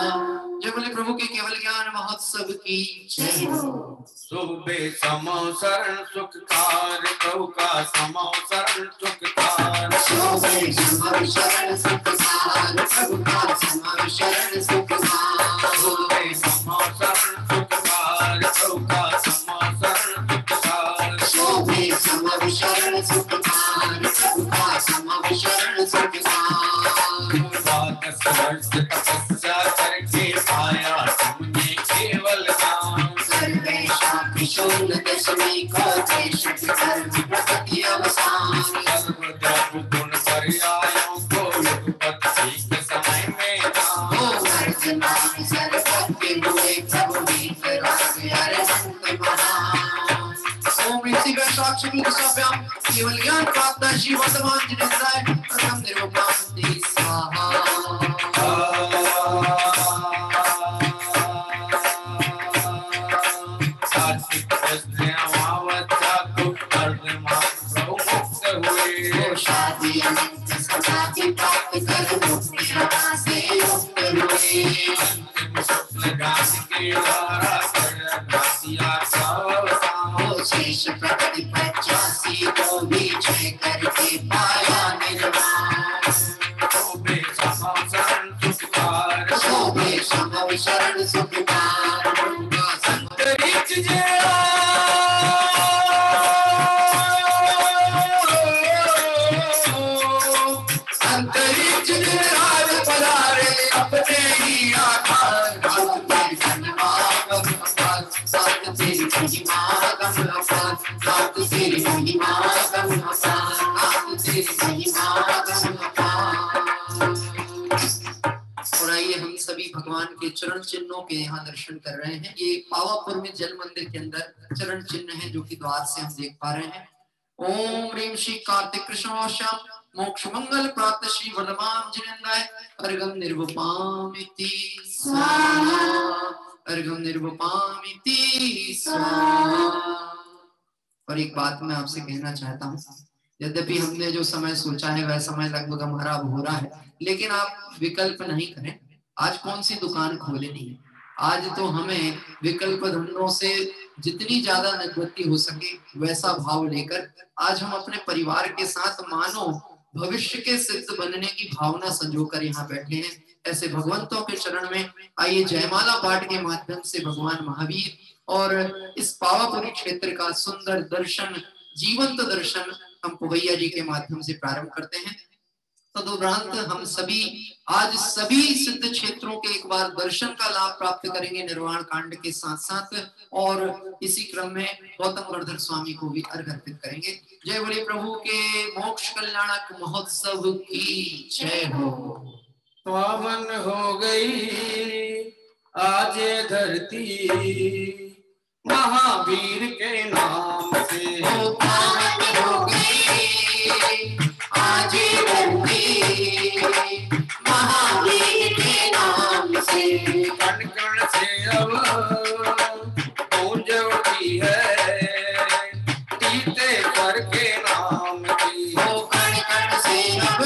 जय बोले प्रभु के केवल ज्ञान महोत्सव की जय हो। सुबे समो शरण सुखकार प्रभु का समो शरण सुखकार। सुबे समो शरण सुखकार प्रभु का समो शरण सुखकार। सुबे समो शरण सुखकार प्रभु का समो शरण सुखकार। सुबे समो शरण सुखकार प्रभु का समो शरण सुखकार। बात वर्ष तपस्या करके पाया तुमने केवल ज्ञान। शून्य दशमी को देश कर्म प्रगति अवसान। सर्वद्रव गुण पर्यायों को युगपति के समय में जान। ओ वर्धमान सर्वज्ञ हुए प्रभु वीतराग अरहंत महान। ओम ऋषि वैशाख शुक्ल दशाभ्याम केवल ज्ञान प्राप्त श्री वर्धमान जिनेन्द्राय अर्घम निर्वपामिति स्वाहा। शादी अनंत समाधि प्राप्त कर मुक्ति से मुक्त हुए। अंतिम स्वप्न ज्ञान के द्वारा शेष प्रकट 85 को भी जय करके पाया निर्वाण। शोभे समो शरण सुखकार। शोभे समो शरण सुखकार। अंतरिक्ष जे अंतरिक्ष में राज पधारे अपने ही आधार। सात तेरी महिमा गम अपार। सात तेरी महिमा गम अपार। सात तेरी महिमा गम अपार। और आइए हम सभी भगवान के चरण चिन्हों के यहाँ दर्शन कर रहे हैं। ये पावापुर में जल मंदिर के अंदर चरण चिन्ह है जो कि द्वार से हम देख पा रहे हैं। ओम ह्रीं श्री कार्तिक कृष्णोश्याम मोक्ष मंगल प्राप्त श्री वर्धमान जिनेन्द्राय अर्घम निर्वपामिति स्वाहा। अर्घम निर्वपामिति स्वाहा। और एक बात मैं आपसे कहना चाहता हूँ, यद्यपि हमने जो समय सोचा है वह समय लगभग हमारा अब हो रहा है, लेकिन आप विकल्प नहीं करें। आज कौन सी दुकान खोले नहीं, आज तो हमें विकल्प धंधों से जितनी ज्यादा निवृत्ति हो सके वैसा भाव लेकर आज हम अपने परिवार के साथ मानो भविष्य के सिद्ध बनने की भावना संजोकर यहाँ बैठे हैं। ऐसे भगवंतों के चरण में आइए जयमाला पाठ के माध्यम से भगवान महावीर और इस पावापुरी क्षेत्र का सुंदर दर्शन, जीवंत दर्शन हम पुवैया जी के माध्यम से प्रारंभ करते हैं। तदुपरांत हम सभी आज सभी सिद्ध क्षेत्रों के एक बार दर्शन का लाभ प्राप्त करेंगे निर्वाण कांड के साथ साथ, और इसी क्रम में गौतम वर्धक स्वामी को भी अर्घ अर्पित करेंगे। जय बोले प्रभु के मोक्ष कल्याणक महोत्सव की जय हो। पावन हो गई आज धरती महावीर के नाम से। पावन हो गई आज धरती महावीर के नाम से। कण कण से अब गूंज उठी है तीर्थेश्वर के नाम की। कण कण से अब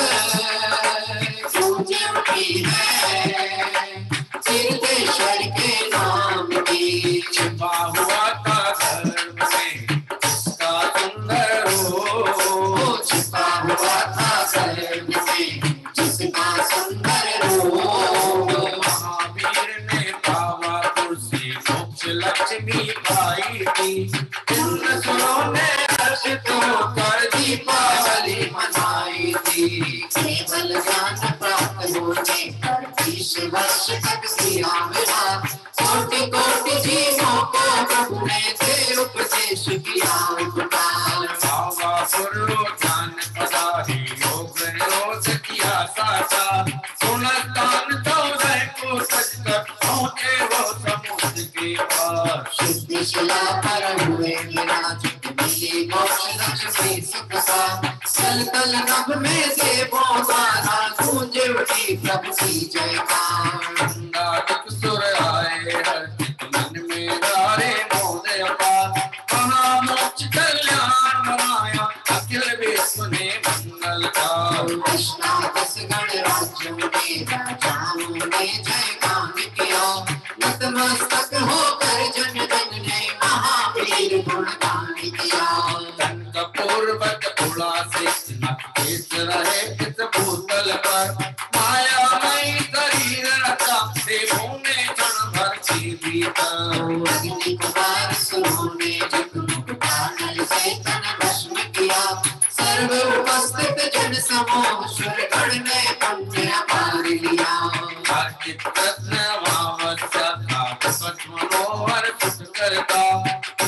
गूंज उठी है तीर्थेश्वर के नाम की। छिपा हुआ था धर्म में इसका सुंदर हो। छिपा हुआ था धर्म में जिसका सुंदर हो। महावीर ने पावापुर से मोक्ष लक्ष्मी पाई थी। इन सुरों ने हर्षित होकर दीपावली मनाई थी। केवल ज्ञान प्राप्त होने पर 20 वर्ष तक किया विहार। कोटि कोटि जीवों को प्रभु ने दे उपदेश किया उपकार। पावापुर ज्ञान पधारी योग निरोध किया साचा। सुनतान चौदह को सजकर पहुंचे वो समुद्र के पार। शुद्धि शिला पर हुए विराजित मिली मोक्ष लक्ष्मी सुख सा। तल तल नभ में देवों द्वारा गूंजे उठी प्रभु की जयकार। नाटक सुर आए हर्षित मन में गारे मोद अपार। महामोक्ष कल्याण बनाया पूर्वक थोड़ा से नकेश रहे किस भूतल पर मायामयी शरीर रचा देवों ने क्षण भर के भीतर अग्नि कुमार सुरों ने जगमुख प्राणल से तन भस्म किया सर्व उपस्थित जन समूह सुर गण ने पुण्य अपार लिया अर्चित रत्न वावस्या मनोहर कुछ करता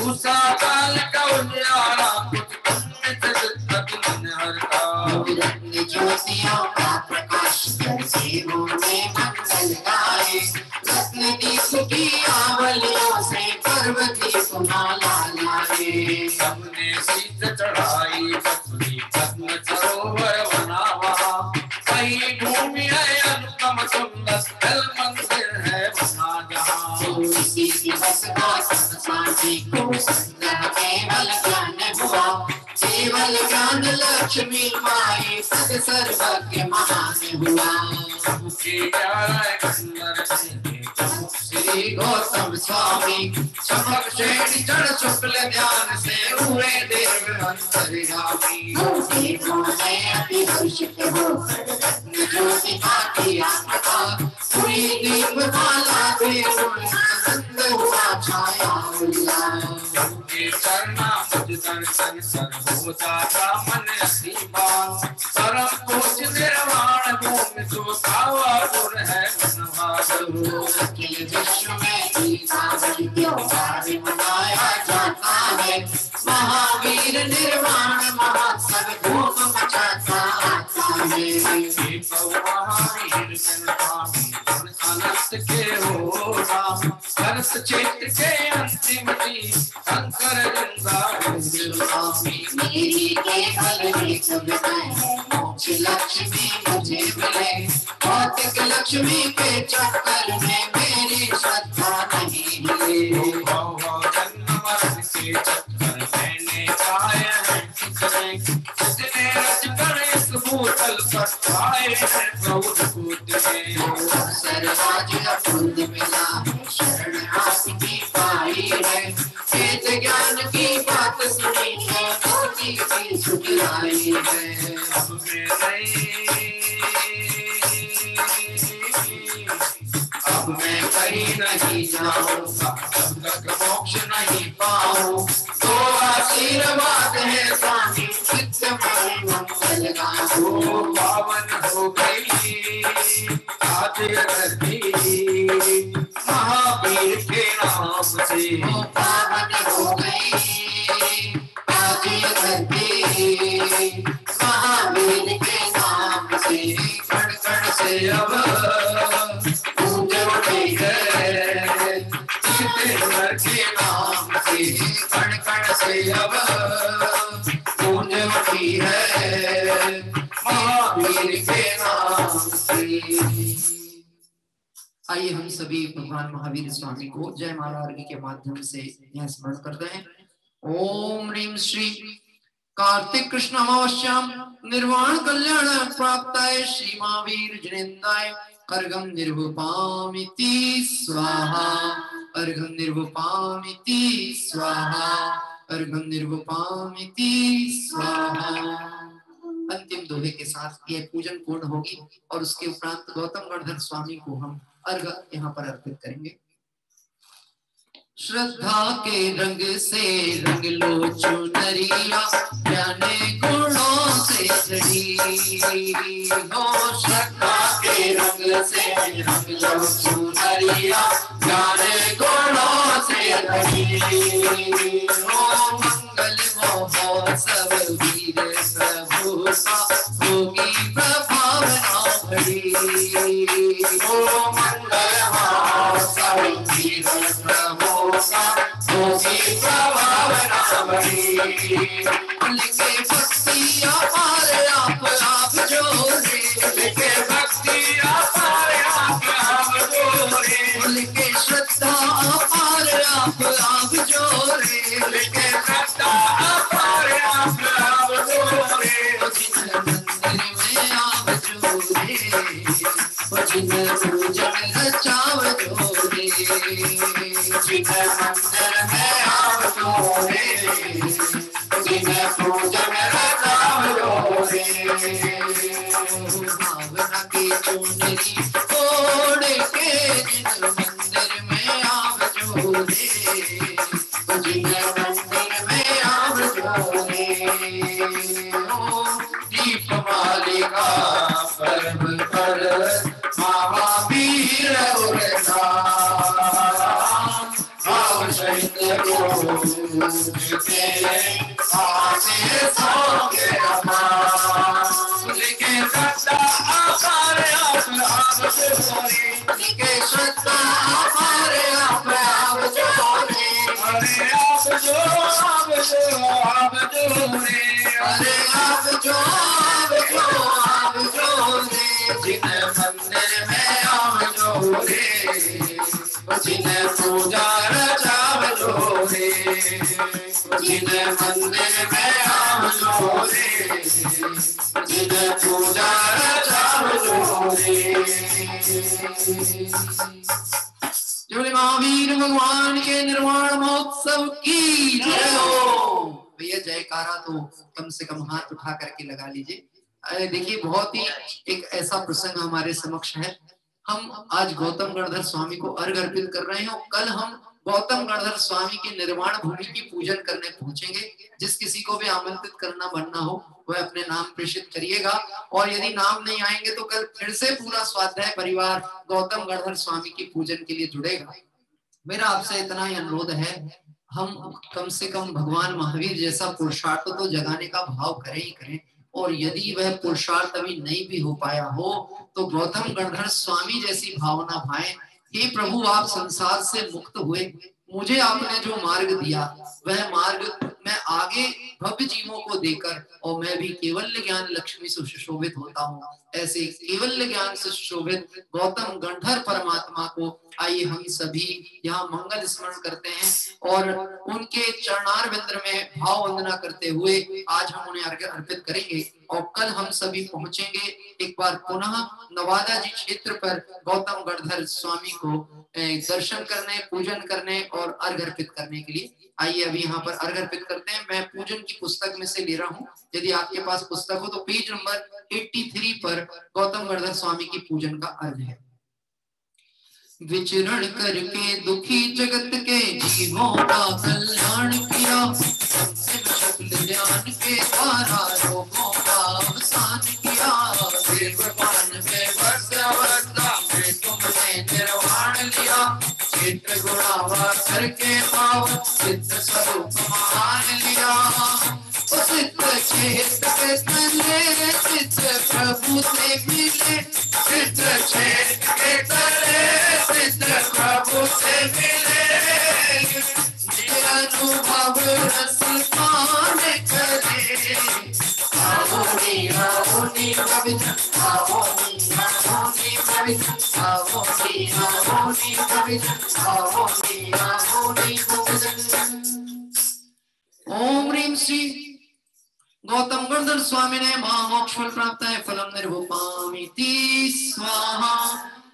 उषा काल का उजियारा कुछ पुण्य से मन हरता रत्न ज्योतियों का प्रकाश कर सेवों में मंगल गाए रत्न दीप की आवलियों से पर्वती कुमाला लाए सबने शीत चढ़ाई पत्नी पद्म सरोवर बना वहाँ वही भूमि है अनुपम सुंदर स्थल मंदिर है बना जहाँ इसी दिवस का संसारी को संग्रह केवल ज्ञान हुआ केवल ज्ञान लक्ष्मी माई सद सर्वज्ञ महान हुआ सबके ग्यारह खंडर श्री गौतम स्वामी चमक श्रेणी चढ़ शुक्ल ध्यान से हुए देव अंतर्यामी देवों ने अति हर्षित हो रत्न ज्योति का किया प्रकाश पूरी दीप माला देव आनंद हुआ छाया उल्लास के चरना मुझ दर्शन सर्वोदा का मन असीबान परम पूज निर्वाण भूमि तो पावापुर है मनवादो अखिल विश्व में दीपावली त्योहार मनाया जाता है महावीर निर्वाण महोत्सव धूम मचाता आता है महावीर जनपामी अनंत के हो राम भरत क्षेत्र के अंतिम दी शंकर स्वामी मेरी केवल एक विनय मोक्ष लक्ष्मी मुझे मिले भौतिक लक्ष्मी के चक्कर में मेरी श्रद्धा नहीं मिले जन्म मरण के चक्कर मैंने पाए हैं कितने जितने रच कर इस भूतल पर आए हैं प्रभु कूद में सरराज अपूर्ण मिला शरण आपकी पाई है वेद ज्ञान की बात सुनी है मुक्ति की सुखलाई है अब मैं कहीं नहीं जाऊंगा जब तक मोक्ष नहीं पाऊं तो आशीर्वाद है स्वामी चित्त में मंगल गाओ पावन हो गई आज धरती महावीर के नाम से पावन हो गई आज धरती महावीर के नाम से कण कण से अब गूंज उठी है ईश्वर के नाम से कण कण से अब गूंज उठी है महावीर के नाम से। आइए हम सभी भगवान महावीर स्वामी को जय माला अर्घ्य के माध्यम से यह स्मरण करते हैं। ओम ह्रीं श्री कार्तिक कृष्ण अमावस्याम निर्वाण कल्याण प्राप्ताय श्री महावीर जयंताय अर्घं निर्वपामिति स्वाहा अर्घं निर्वपामिति स्वाहा अर्घं निर्वपामिति स्वाहा। अंतिम दोहे के साथ यह पूजन पूर्ण होगी और उसके उपरांत गौतम गणधर स्वामी को हम अर्घ यहाँ पर अर्पित करेंगे। श्रद्धा के रंग से रंग लो चुनरिया जाने गुणों से चढ़ी हो श्रद्धा के रंग से रंग लो चुनरिया जाने गुणों से चढ़ी हो मंगल महोत्सव वीर प्रभु का होगी प्रभावना बड़ी हो मंगल महोत्सव वीर प्रभु होगी प्रभावना बड़ी लिखे भक्ति अपार आप जोड़े लिखे भक्ति अपार आप जोड़े लिखे श्रद्धा अपार आप जोड़े लिखे श्रद्धा अपार आप जोड़े मंदिर में आप जोड़े जिन पूजन रचाव जोड़े जिन मंदिर में आप जोड़े जिन पूजन रचाव जोरे, भावना की चुनरी ओढ़ के जिन मंदिर में आव जोरे, जिन मंदिर में आव जोरे, दीप मालिका पर्व पर महावीर भाव सहित लिखे श्रद्धा आकार आप जोरे, लिखे श्रद्धा आकार आप जोरे, अरे आप जो जोरे, अरे आप जो जोरे, जिन मंदिर में आव जोरे, जिन पूजा रचाव जोरे, जिन मंदिर में आव जोरे, जिन पूजा रचाव जोरे। जोड़े महावीर भगवान के निर्वाण महोत्सव की जय हो। भैया जयकारा तो कम से कम हाथ उठा करके लगा लीजिए। देखिए बहुत ही एक ऐसा प्रसंग हमारे समक्ष है। हम आज गौतम गणधर स्वामी को अर्घ अर्पित कर रहे हैं और कल हम गौतम गणधर स्वामी की निर्वाण भूमि की पूजन करने पहुंचेंगे। जिस किसी को भी आमंत्रित करना बनना हो वह अपने नाम प्रेषित करिएगा, और यदि नाम नहीं आएंगे तो कल फिर से पूरा स्वाध्याय परिवार गौतम गणधर स्वामी की पूजन के लिए जुड़ेगा। मेरा आपसे इतना ही अनुरोध है, हम कम से कम भगवान महावीर जैसा पुरुषार्थ तो जगाने का भाव करें ही करें, और यदि वह पुरुषार्थ अभी नहीं भी हो पाया हो तो गौतम गणधर स्वामी जैसी भावना भाएं। हे प्रभु, आप संसार से मुक्त हुए, मुझे आपने जो मार्ग दिया वह मार्ग मैं आगे भव्य जीवों को देकर और मैं भी केवल्य ज्ञान लक्ष्मी से सुशोभित होता हूँ। ऐसे केवल्य ज्ञान से सुशोभित गौतम गणधर परमात्मा को आइए हम सभी यहाँ मंगल स्मरण करते हैं और उनके चरणारविंद में भाव वंदना करते हुए आज हम उन्हें अर्घ्य अर्पित करेंगे। और कल हम सभी पहुंचेंगे एक बार पुनः नवादा जी क्षेत्र पर गौतम गणधर स्वामी को दर्शन करने, पूजन करने और अर्घ्य अर्पित करने के लिए। आइए अभी यहाँ पर अर्घ्य अर्पित करते हैं। मैं पूजन की पुस्तक में से ले रहा हूँ, यदि आपके पास पुस्तक हो तो पेज नंबर 83 पर गौतम गणधर स्वामी की पूजन का अर्घ्य है। विचरण करके दुखी जगत के जीवों का कल्याण किया, शक्ल ज्ञान के द्वारा रोगों का अवसान किया। देवपान में वर्षा में तुमने निर्वाण लिया, क्षेत्र गुणावा करके पाव सिद्ध स्वरूप मान लिया। सिद्ध क्षेत्र के तले सिद्ध प्रभु से मिले, सिद्ध क्षेत्र के तले सिद्ध प्रभु से मिले। अनुभव रस पान करे, आओनी आओनी पवित्र, आओनी आओनी पवित्र, आओनी आओनी पवित्र, आओनी आओनी पवित्र। ओम ह्रीं श्री गौतम गणधर स्वामी ने महामोक्ष फल प्राप्त है। फलम निर्वपामिति स्वाहा,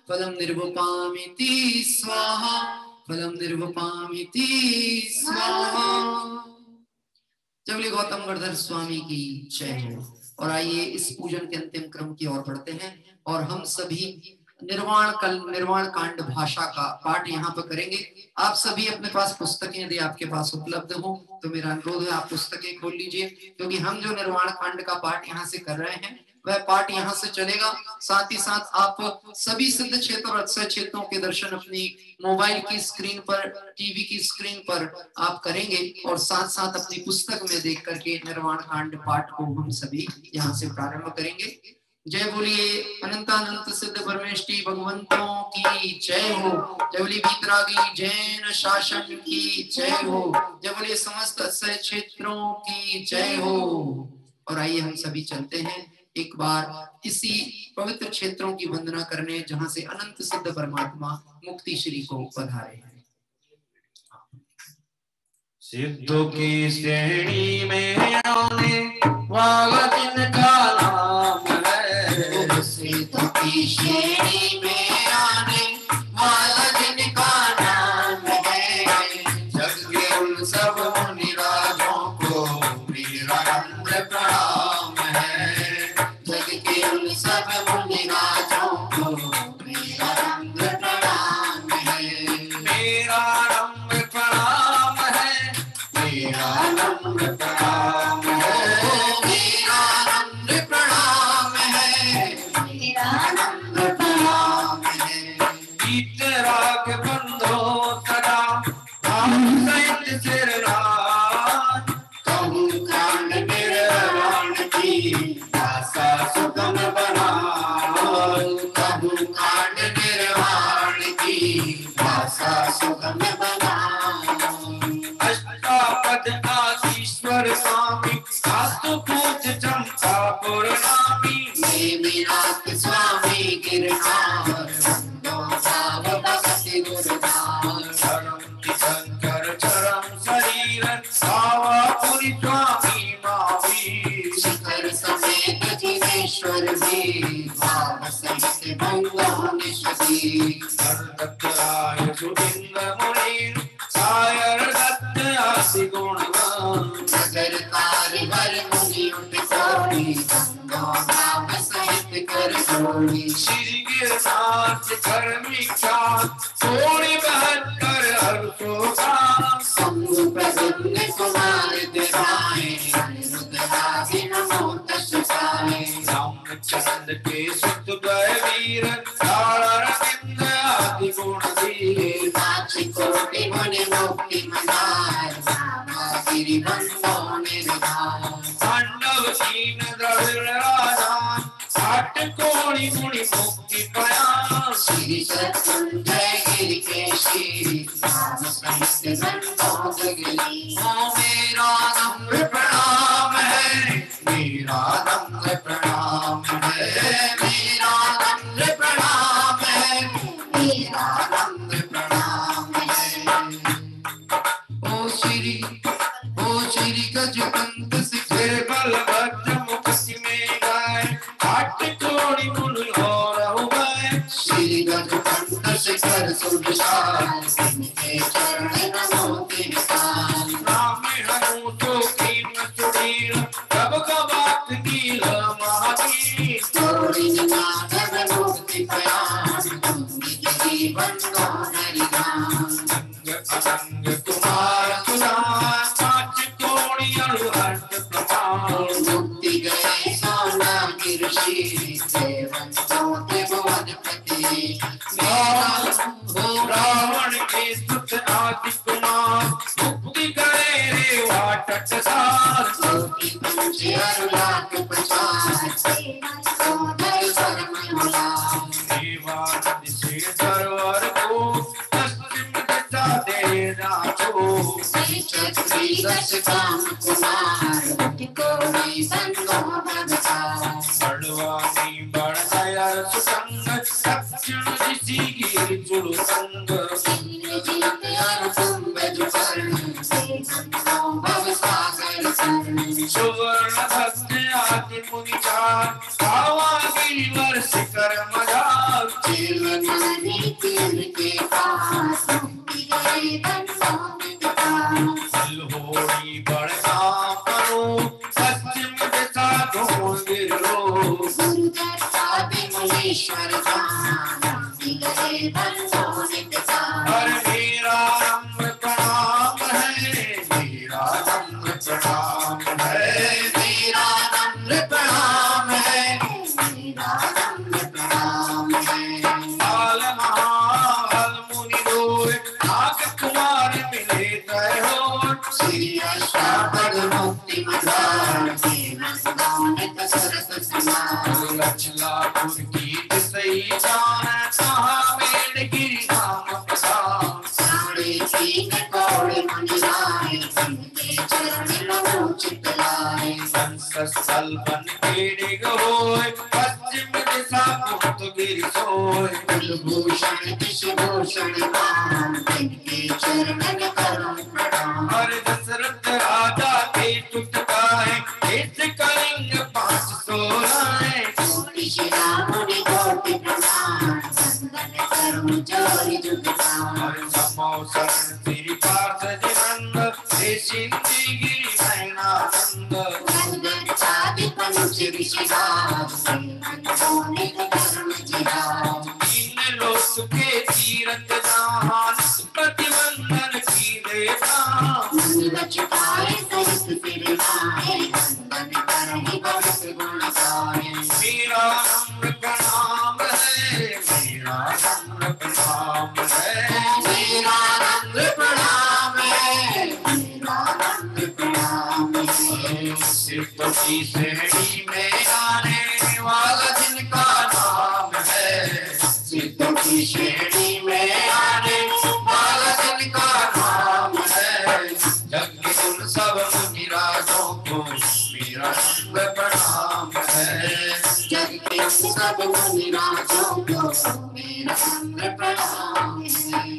फलम निर्वपामिति स्वाहा, फलम निर्वपामिति स्वाहा। जबली गौतम गणधर स्वामी की जय हो। और आइए इस पूजन के अंतिम क्रम की ओर बढ़ते हैं और हम सभी निर्वाण कांड भाषा का पाठ यहाँ पर करेंगे। आप सभी अपने पास पुस्तकें यदि आपके पास उपलब्ध हो तो मेरा अनुरोध है आप पुस्तकें खोल लीजिए, क्योंकि हम जो निर्वाण कांड का पाठ यहाँ से कर रहे हैं वह पाठ यहाँ से चलेगा। साथ ही साथ आप सभी सिद्ध क्षेत्र और अक्षय क्षेत्रों के दर्शन अपनी मोबाइल की स्क्रीन पर, टीवी की स्क्रीन पर आप करेंगे और साथ साथ अपनी पुस्तक में देख करके निर्वाण कांड पाठ को हम सभी यहाँ से प्रारंभ करेंगे। जय बोलिए अनंतानंत सिद्ध परमेष्टि भगवंतों की जय हो। जय बोलिए वीतरागी जैन शासन की जय हो। जय बोलिए समस्त अक्षय क्षेत्रों की जय हो। और आइए हम सभी चलते हैं एक बार इसी पवित्र क्षेत्रों की वंदना करने जहां से अनंत सिद्ध परमात्मा मुक्ति श्री को पधारे हैं। सिद्धों की श्रेणी में आने वाला जिनका नाम है, सिद्धों की श्रेणी में आने वाला जिनका नाम है, जग के उन सब मुनिराजों को प्रिय नम्र प्रणाम है। जग के उन सब मुनि राजों को मेरा नम्र प्रणाम है। मेरा नम्र प्रणाम है, मेरा नम्र प्रणाम है। मेरा नम्र प्रणाम है। मेरा नम्र प्रणाम है। गीत राग बंधो सदा भाव सहित सिरनाथ। कहूँ कांड निर्वाण की भाषा सुगम बनाओ। कहूँ कांड निर्वाण की भाषा सुगम बनाओ। अष्टापद आदिश्वर स्वामी सातु पूज चंपापुर नामी। नेमिनाथ स्वामी गिरनार वंदो भाव भक्ति गुरुनार। चरम की शंकर चरम शरीर भावापुरी स्वामी महावीर। शिखर समेत जिनेश्वर भी भाव सहित भंगो निष्ठी। दत्त राय सुबिंद मुनि सायर दत्त आदि गुणवान। नगर कारिगर मुनि उठ कोड़ी गंगो नाम सहित कर जोड़ी। श्री गिरनाथ कर्मी ख्यात सोनी बहत्तर हर्षोगा। शंभु प्रसन्न कुमार दिवाए रुद्रादि नमो तस्साए। रामचंद्र के सुत गए वीर तारारविंद आदि गुण धीर। नाच कोटि मुनि मुक्ति मदार नामा गिरि बंदो निर्धार। पांडव दीन द्रविड़ राजान आठ कोणि मुनि मुक्ति पयान। श्री सत्संजय गिरिकेशी नाम सहित बंदो जगली। ओ मेरा नम्र प्रणाम है। मेरा नम्र प्रणाम है। मेरा नम्र प्रणाम है। मेरा नम्र प्रणाम है। ओ श्री गजपंत फिर बलभद्र मुक्ति में गाय आठ कोणि मुनि और हो गए। श्री गजपंत शिखर सुविशाल इनके चरण नमो तिनकाल। ब्राह्मणों तो कीन सुधीर तब का बात नील महावीर। गौरी नाथ मुक्ति प्रयाण गिरि बंदो हरिनाम। अनंग कुमार सुधार पांच कोणि अणुहर्ष प्रमाण। मुक्ति गए सोना गिरशी देवन तो त्रिभुवन पति। रावण के सुत आदि कुमार मुक्ति गए रे वाटट सार। कोटि पंचे अरुलाक प्रचार सोदर सर्व मुलार। देवानंद से सरवर को पश्चिम दिशा दे नाचो। छत्री दश काम कुमार कोटि बंदो भगवान। बड़वानी बड़ दया सुसंग दक्षिण दिशि गिर जुड़ संग। जीत और कुंभज वर्ण बंदो भव सागर सरण। सुवर्ण भक्त आदि मुनि चार पावा गिरिवर शिखर मजार। जीवनानि तिनके पास मुक्ति गए बंदो निकटास। होड़ी बड़ काम करो पश्चिम दिशा ढूंढ गिरो। गुरुदत्तादि मुनीश्वर जान मुक्ति गए बंदो निकटास। हर मेरा नम्र प्रणाम है। मेरा नम्र प्रणाम है। मेरा नम्र प्रणाम है। मेरा नम्र प्रणाम है। काल महाल मुनि दोय नाग कुमार मिले तय हो। श्री अष्टापद मुक्ति मदार बंदो नित सरस समार। लछलापुर की सही जान कहा मेड़ गिरी धाम प्रधान। साढ़े तीन कौड़े मुनि राय जिनके चरण नमो चितलाए। स्थल बन के होय पश्चिम दिशा मुक्त गिर सोय। कुलभूषण कृष्णभूषण नाम जिनके चरण करो प्रणाम। हर दशरथ राजा के चुटकाए इस कलिंग 516। कोटि शिला मुनि कोटि प्रणाम वंदन करूं जोरि जुगतान। हर समो शरण श्री पार्थ नंद हे सिंधि गिरि नयनानंद। तीन लोक के तीरथ जहान प्रतिबंधन की देता मेरा रंग का नाम है, मेरा रंग का नाम है, मेरा रंग प्रणाम है, मेरा रंग प्रणाम है। सिद्धों की श्रेणी में आने वाला जिनका नाम है, सिद्धों की श्रेणी में आने वाला जिनका नाम है, जग के उन सब मुनिराजों को मेरा रंग प्रणाम है। जग के सब मुनिराजों को मेरा रंग प्रणाम है।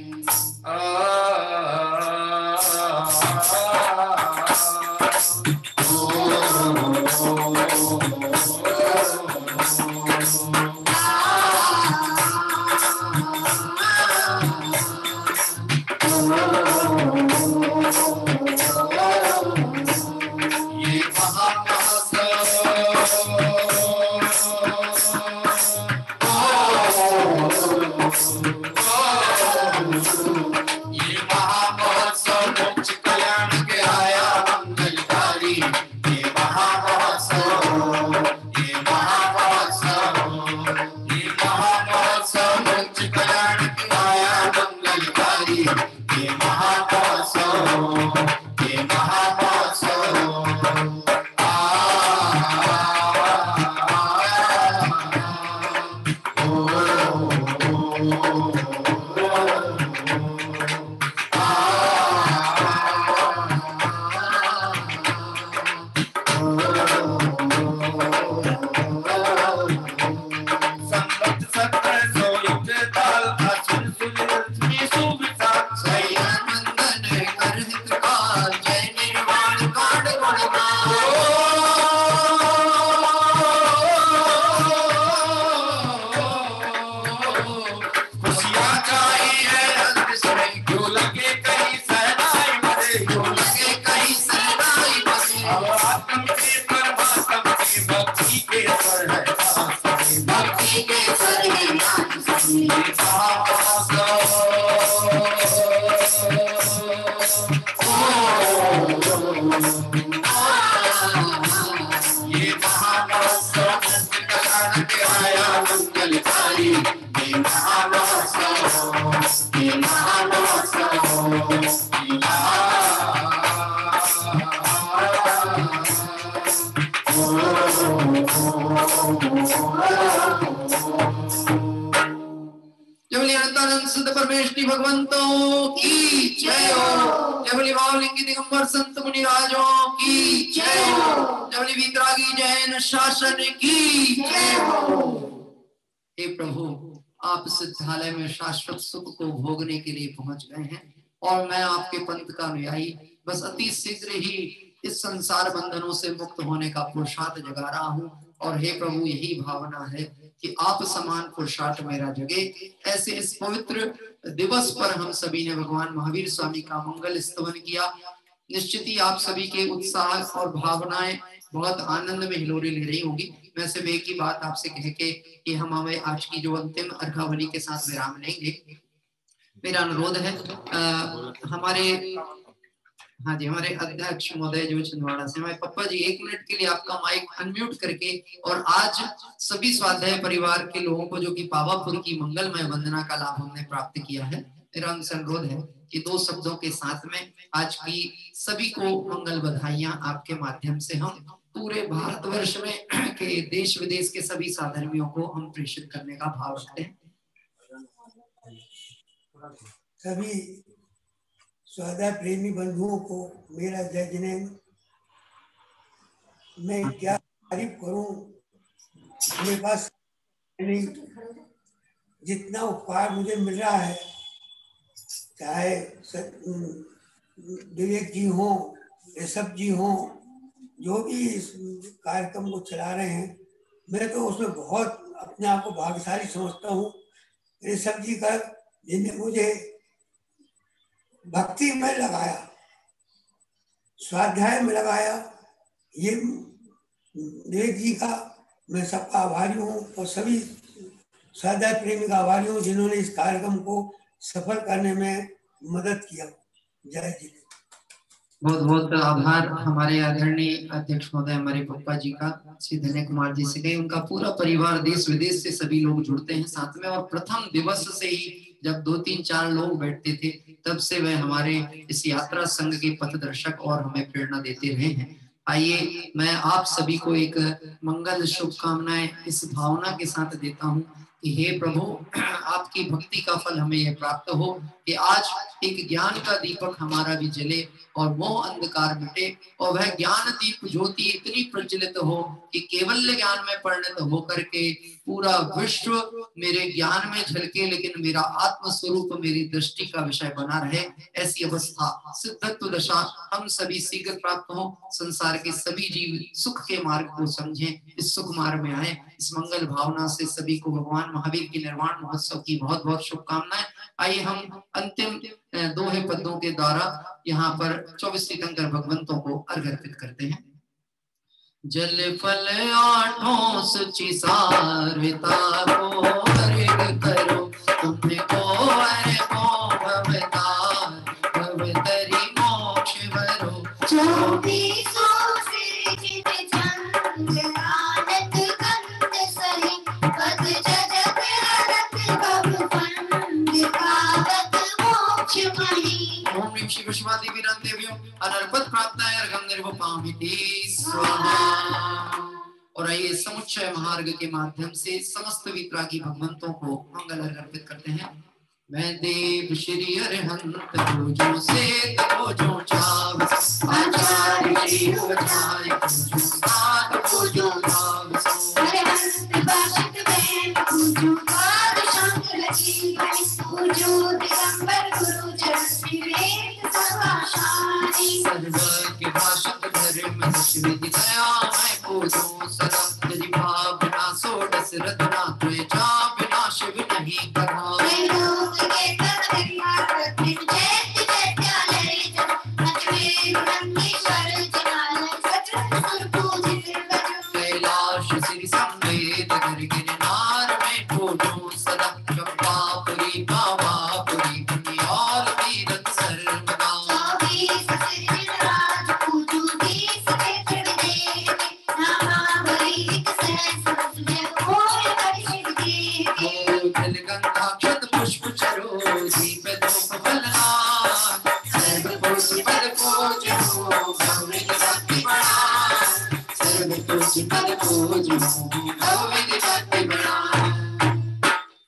परमेश्वरी भगवंतों की जय हो। जय बोली भावलिंगी दिगंबर संत मुनिराजों की जय हो। जय बोली वितरागी जैन शासन की जय हो। हे प्रभु, आप सिद्धालय में शाश्वत सुख को भोगने के लिए पहुंच गए हैं और मैं आपके पंथ का अनुयायी बस अति शीघ्र ही इस संसार बंधनों से मुक्त होने का पुरुषार्थ जगा रहा हूँ। और हे प्रभु, यही भावना है कि आप समान पुरुषार्थ मेरा जगे। ऐसे इस पवित्र दिवस पर हम सभी ने भगवान महावीर स्वामी का मंगल स्तवन किया। निश्चित ही आप सभी के उत्साह और भावनाएं बहुत आनंद में हिलोरी ले रही होगी। मैं सिर्फ एक ही बात आपसे कह के कि हम हमें आज की जो अंतिम अर्घावली के साथ विराम लेंगे। मेरा अनुरोध है हमारे हमारे अध्यक्ष महोदय जो छिंदवाड़ा से, हमारे पप्पा जी 1 मिनट के लिए आपका माइक अनम्यूट करके और आज सभी स्वाध्याय परिवार के लोगों को जो कि पावापुर की मंगलमय वंदना का लाभ हमने प्राप्त किया है, मेरा अनुरोध है कि 2 शब्दों के साथ में आज की सभी को मंगल बधाइयां आपके माध्यम से हम पूरे भारतवर्ष में के देश विदेश के सभी साधर्मियों को हम प्रेषित करने का भाव रखते हैं। सभी स्वाध्याय प्रेमी बंधुओं को मेरा जय जिनेन्द्र। मैं क्या तारीफ करूं, मेरे पास जितना उपकार मुझे मिल रहा है, चाहे विवेक जी हो, ऋषभ जी हो, जो भी इस कार्यक्रम को चला रहे हैं, मैं तो उसमें बहुत अपने आप को भाग्यशाली समझता हूँ। ऋषभ जी का, जिन्हें मुझे भक्ति में लगाया, स्वाध्याय में लगाया, ये देव जी का मैं सबका आभारी हूँ और सभी स्वाध्याय प्रेमी का आभारी हूँ जिन्होंने इस कार्यक्रम को सफल करने में मदद किया। जय जी। बहुत बहुत आभार हमारे आदरणीय अध्यक्ष महोदय हमारे पप्पा जी का, श्री धन्य कुमार जी से गए, उनका पूरा परिवार देश विदेश से सभी लोग जुड़ते हैं साथ में। और प्रथम दिवस से ही जब 2-3-4 लोग बैठते थे तब से वह हमारे इस यात्रा संघ के पथदर्शक और हमें प्रेरणा देते रहे हैं। आइए मैं आप सभी को एक मंगल शुभकामनाएं इस भावना के साथ देता हूँ कि हे प्रभु आपकी भक्ति का फल हमें यह प्राप्त हो कि आज एक ज्ञान का दीपक हमारा भी जले और मोह अंधकार मिटे और वह ज्ञान दीप ज्योति इतनी प्रज्वलित हो कि केवल ज्ञान में परिणत होकर के पूरा विश्व मेरे ज्ञान में झलके लेकिन मेरा आत्म स्वरूप मेरी दृष्टि का विषय बना रहे। ऐसी अवस्था सिद्धत्व दशा हम सभी शीघ्र प्राप्त हो, संसार के सभी जीव सुख के मार्ग को समझें, इस सुख मार्ग में आए। इस मंगल भावना से सभी को भगवान महावीर के निर्वाण महोत्सव की बहुत बहुत शुभकामनाएं। आइए हम अंतिम दोहे पदों के द्वारा यहाँ पर 24 तीर्थंकर भगवंतों को अर्घ अर्पित करते हैं। जल फल आठों सुचि सारिता को अर्घ करो, तुमको अर्घो भवतार भवतरि मोक्ष वरो। 24 सृजित छंद गानत कंद सहि, पद जगत हरत भव फंद पावत मोक्ष मणि। ओम ह्रीं श्री विश्वादी वीरांदेव्यो अनर्पद प्राप्ताय अर्घं निर्वपामिति स्वाहा। और आइए समुच्चय महार्घ के माध्यम से समस्त वितरागी भगवंतों को मंगल अर्घ अर्पित करते हैं। मैं देव श्री अरहंत पूजो से पूजो चाव, आचार्य श्री उचाय पूजो सात पूजो भाव सो। अरहंत बाशक बैन पूजो पाद शंकर की गणि, पूजो दिगंबर गुरु जन विवेक सभाशानी। सर्व के भाषक धर्म विधि दया मैं पूजो सदा, यदि भाव विनाशो दशरथ नाथ जा विनाश नहीं कहा। लोक के कथन प्रति जैत जैत्यालय जन, अजमेर नंदीश्वर जिनालय सचर सुर पूजित बजो। कैलाश श्री संवेद कर गिरनार में पूजो सदा, चंपापुरी बाबापुरी पुनियाल तीरथ सर्वदा। 24 सृजित राज पूजो 20 क्षेत्र विदेह, नामावली एक सहस्र सुजय कोय परिषद देह। जलगंधाक्षत पुष्प चरो दीप धूप फलहार, सर्व पूज्य पद पूजो भविद भक्ति बड़ा। सर्व पूज्य पद पूजो भविद भक्ति बड़ा।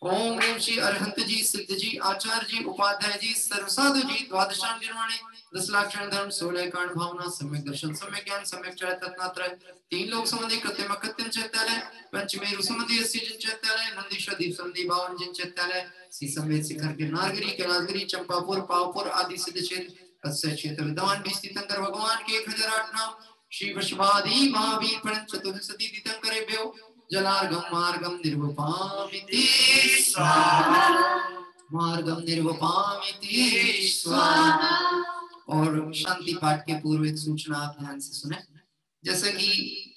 ओम ह्रीं श्री अरहंत जी, सिद्ध जी, आचार्य जी, उपाध्याय जी, सर्व साधु जी, द्वादशांग निर्वाणे, 10 लाक्षण धर्म, 16 कारण भावना, सम्यक दर्शन, सम्यक ज्ञान, सम्यक चरित रत्नात्रय, 3 लोक संबंधी कृत्यम कृत्यम चैत्यालय, पंचमेरु संबंधी 80 जिन चैत्यालय, नंदीश्वर दीप संबंधी 52 जिन चैत्यालय, सी संवेद शिखर गिरनारगिरी, कैलाशगिरी, चंपापुर, पावपुर आदि सिद्ध क्षेत्र, अस्य क्षेत्र विद्वान 20 तीर्थंकर भगवान के 1008 नाम। श्री वृषभादि महावीर प्रण चतुर्विंशति तीर्थंकरेभ्यो जलार्घं मार्गं निर्वपामिति स्वाहा, मार्गं निर्वपामिति स्वाहा। और शांति पाठ के पूर्व एक सूचना आप ध्यान से सुने। जैसे कि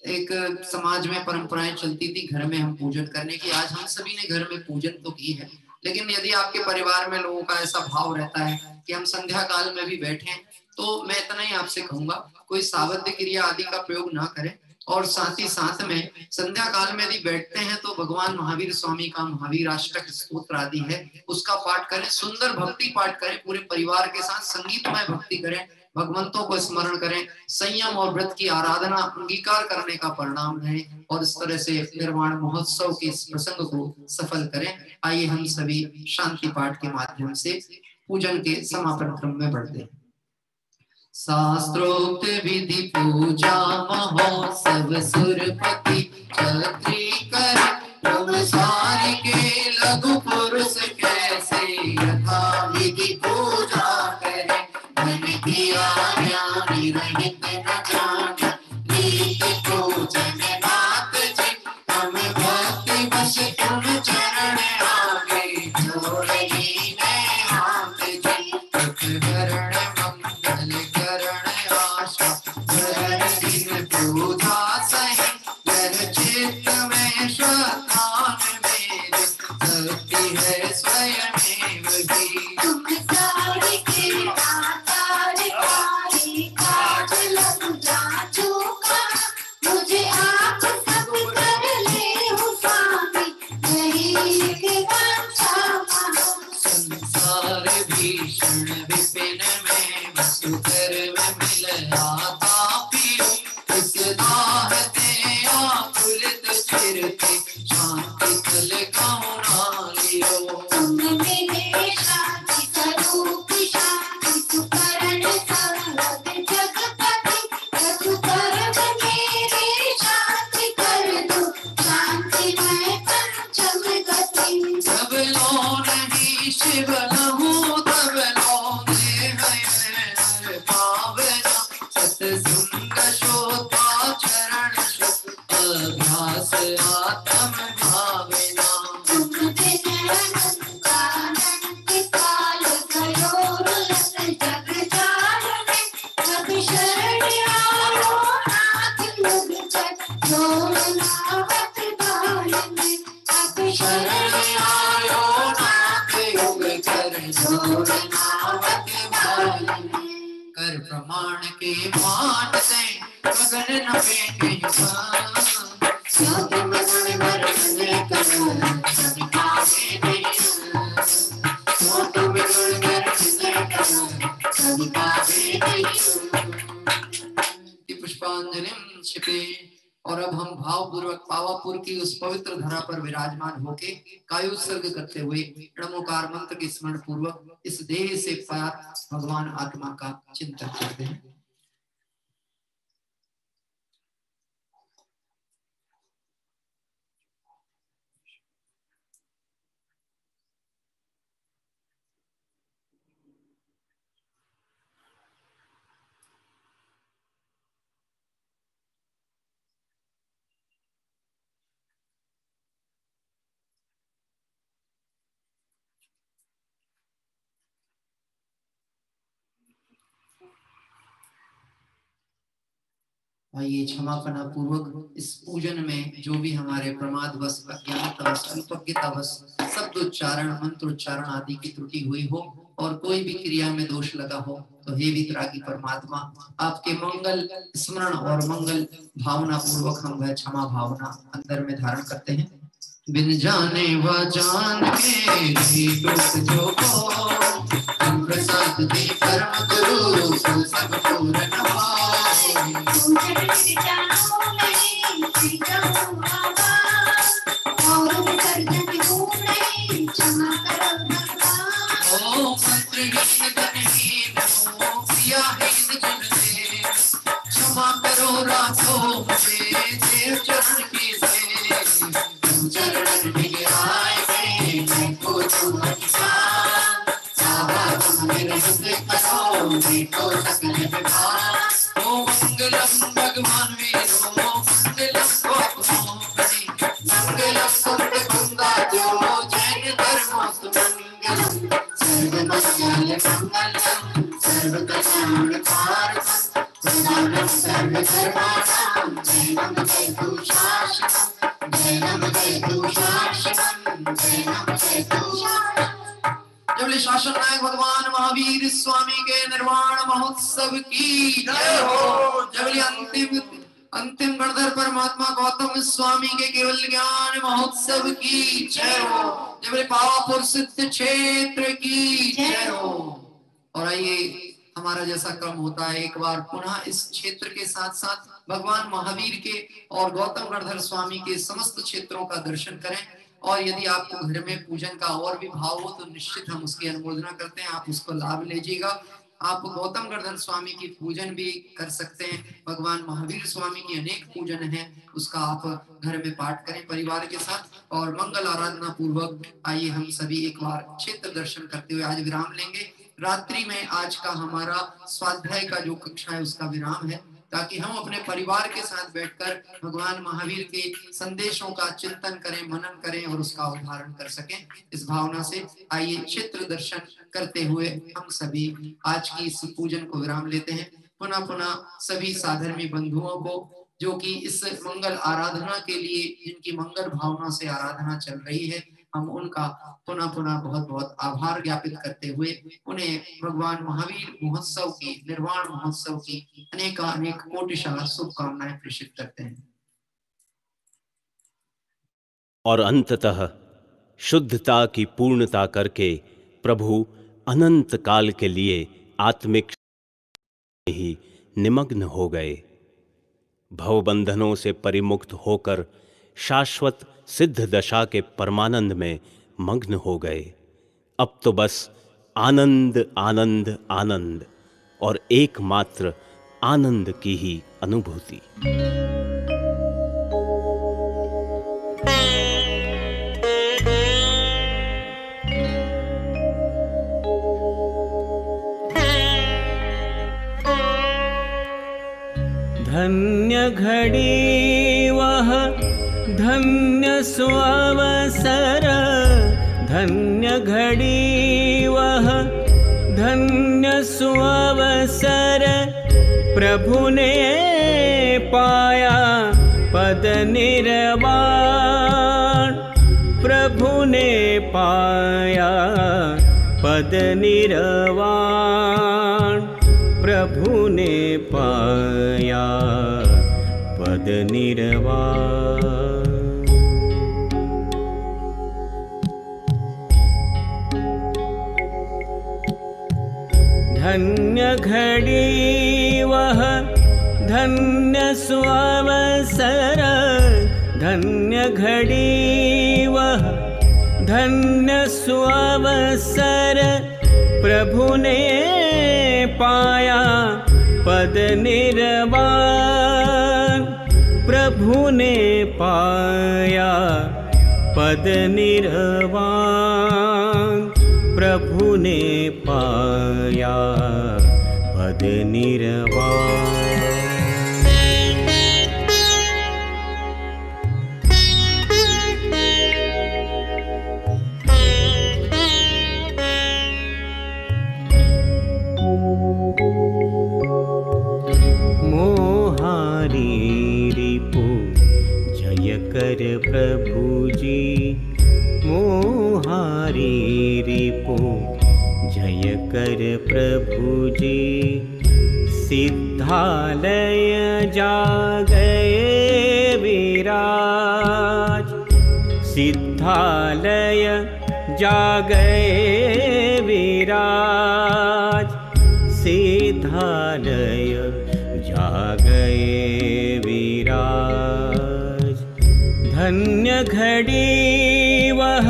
एक समाज में परंपराएं चलती थी घर में हम पूजन करने की, आज हम सभी ने घर में पूजन तो की है, लेकिन यदि आपके परिवार में लोगों का ऐसा भाव रहता है कि हम संध्या काल में भी बैठे, तो मैं इतना ही आपसे कहूंगा कोई सावध्य क्रिया आदि का प्रयोग ना करें। और साथ ही साथ में संध्या काल में यदि बैठते हैं तो भगवान महावीर स्वामी का महावीर अष्टक स्तोत्र आदि है उसका पाठ करें, सुंदर भक्ति पाठ करें, पूरे परिवार के साथ संगीतमय भक्ति करें, भगवंतों को स्मरण करें, संयम और व्रत की आराधना अंगीकार करने का परिणाम है और इस तरह से निर्वाण महोत्सव के इस प्रसंग को सफल करें। आइए हम सभी शांति पाठ के माध्यम से पूजन के समापन क्रम में बढ़ते हैं। शास्त्रोक्त विधि पूजा महोत्सव सुरपति छत्री कर, संसार के लघु पुरुष कैसे यथा विधि पूजा करे। मन किया ज्ञानी रहित न जाने, रीत पूजन नाथ जी हम भक्ति बस तुम चरण आगे। जोड़ही में हाथ जी हरण मंगल करण आशा, हरण दिन पूजा सही अभ्यास आत्म भावना दुख दिन अनंत काल करो रस जग जाल में सब शरण आओ नाथ मुझ पर जोर नावत काल में अब शरण आयो नाथ युग कर जोर नावत भाल कर प्रमाण के मान से मगन न फेंके युगान योग मगन भर करो सब पावे नहीं योग मगन भर सब पावे नहीं पुष्पांजलि छिपे। और अब हम भाव पूर्वक पावापुर की उस पवित्र धरा पर विराजमान होके कायोत्सर्ग करते हुए नमोकार मंत्र के स्मरण पूर्वक इस देह से पार भगवान आत्मा का चिंतन करते हैं। आइए क्षमापना पूर्वक इस पूजन में जो भी हमारे प्रमादवश, अज्ञानतावश, अल्पज्ञतावश शब्द उच्चारण, मंत्र उच्चारण आदि की त्रुटि हुई हो और कोई भी क्रिया में दोष लगा हो तो हे वितरागी परमात्मा आपके मंगल स्मरण और मंगल भावना पूर्वक हम वह क्षमा भावना अंदर में धारण करते हैं। बिन जाने व जान के दोष जो को तुम प्रसाद दे परम गुरु सो सब पूर्ण पाए। जानो नहीं जानो बाबा और विसर्जन हो नहीं क्षमा करो भगवान ओ मंत्रहीन धनहीन हो क्रियाहीन जन से क्षमा करो राखो मुझे देव चरण की से तुम चरण निगराए मैं को तुम अभिमान सावा तुम मेरे हृदय करो देखो सकल विभाग ओ मंगलम भगवान वीरो मंगलम गोपी मंगलम संत गंगा जो जैन धर्मोस्त मंगलम सर्व मंगल मंगलम सर्व कल्याणकारकम प्रदानम सर्व धर्माणां जैनम जयतु शासनम जैनम जयतु शासनम जैनम जयतु शासनम। जबले शासन नायक भगवान महावीर स्वामी के निर्वाण महोत्सव की जय हो। जबले अंतिम गणधर परमात्मा गौतम स्वामी के केवल ज्ञान महोत्सव की जय हो। जबले पावापुर सिद्ध क्षेत्र की जय हो। और आइए हमारा जैसा क्रम होता है एक बार पुनः इस क्षेत्र के साथ साथ भगवान महावीर के और गौतम गणधर स्वामी के समस्त क्षेत्रों का दर्शन करें। और यदि आपको घर में पूजन का और भी भाव हो तो निश्चित हम उसकी अनुमोदना करते हैं, आप उसको लाभ लीजिएगा। आप गौतम गणधर स्वामी की पूजन भी कर सकते हैं। भगवान महावीर स्वामी की अनेक पूजन है, उसका आप घर में पाठ करें परिवार के साथ। और मंगल आराधना पूर्वक आइए हम सभी एक बार क्षेत्र दर्शन करते हुए आज विराम लेंगे। रात्रि में आज का हमारा स्वाध्याय का जो कक्षा है उसका विराम है, ताकि हम अपने परिवार के साथ बैठकर भगवान महावीर के संदेशों का चिंतन करें, मनन करें और उसका उदाहरण कर सकें। इस भावना से आइए क्षेत्र दर्शन करते हुए हम सभी आज की इस पूजन को विराम लेते हैं। पुनः पुनः सभी साधर्मी बंधुओं को जो कि इस मंगल आराधना के लिए जिनकी मंगल भावना से आराधना चल रही है, हम उनका पुनः पुनः बहुत बहुत आभार ज्ञापित करते हुए उन्हें भगवान महावीर महोत्सव की, निर्वाण महोत्सव की अनेक कोटिशः शुभकामनाएं प्रेषित करते हैं। और अंततः शुद्धता की पूर्णता करके प्रभु अनंत काल के लिए आत्मिक में ही निमग्न हो गए। भवबंधनों से परिमुक्त होकर शाश्वत सिद्ध दशा के परमानंद में मग्न हो गए। अब तो बस आनंद आनंद आनंद और एकमात्र आनंद की ही अनुभूति। धन्य घड़ी वह धन्य सुअवसर धन्य घड़ी वह धन्य सुअवसर प्रभु ने पाया पद निर्वाण प्रभु ने पाया पद निर्वाण प्रभु ने पाया पद निर्वाण। धन्य घड़ी वह धन्य सुअवसर धन्य घड़ी वह धन्य सुअवसर प्रभु ने पाया पद निर्वाण प्रभु ने पाया पद निर्वाण प्रभु ने पाया पद निर्वाण। मोहारी रिपु जय कर प्रभु जी मोहारी रिपु जय कर प्रभु जी सिद्धालय जागए विराज सिद्धालय जागए विराज सिद्धालय जागए विराज। धन्य घड़ी वह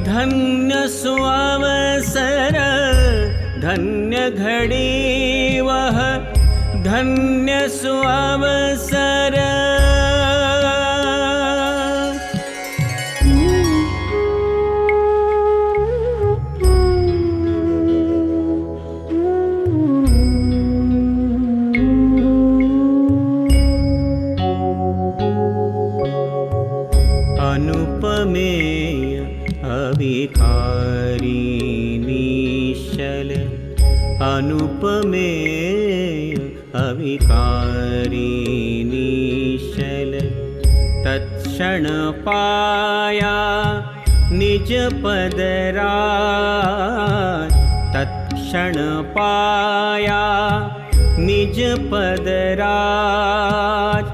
धन्य सुअवसर धन्य घड़ी वह धन्य सुअवसर अनुपमेय अविकारी निश्चल अनुपमेय अविकारी निश्चल तत्क्षण पाया निज पद राज तत्क्षण पाया निज पद राज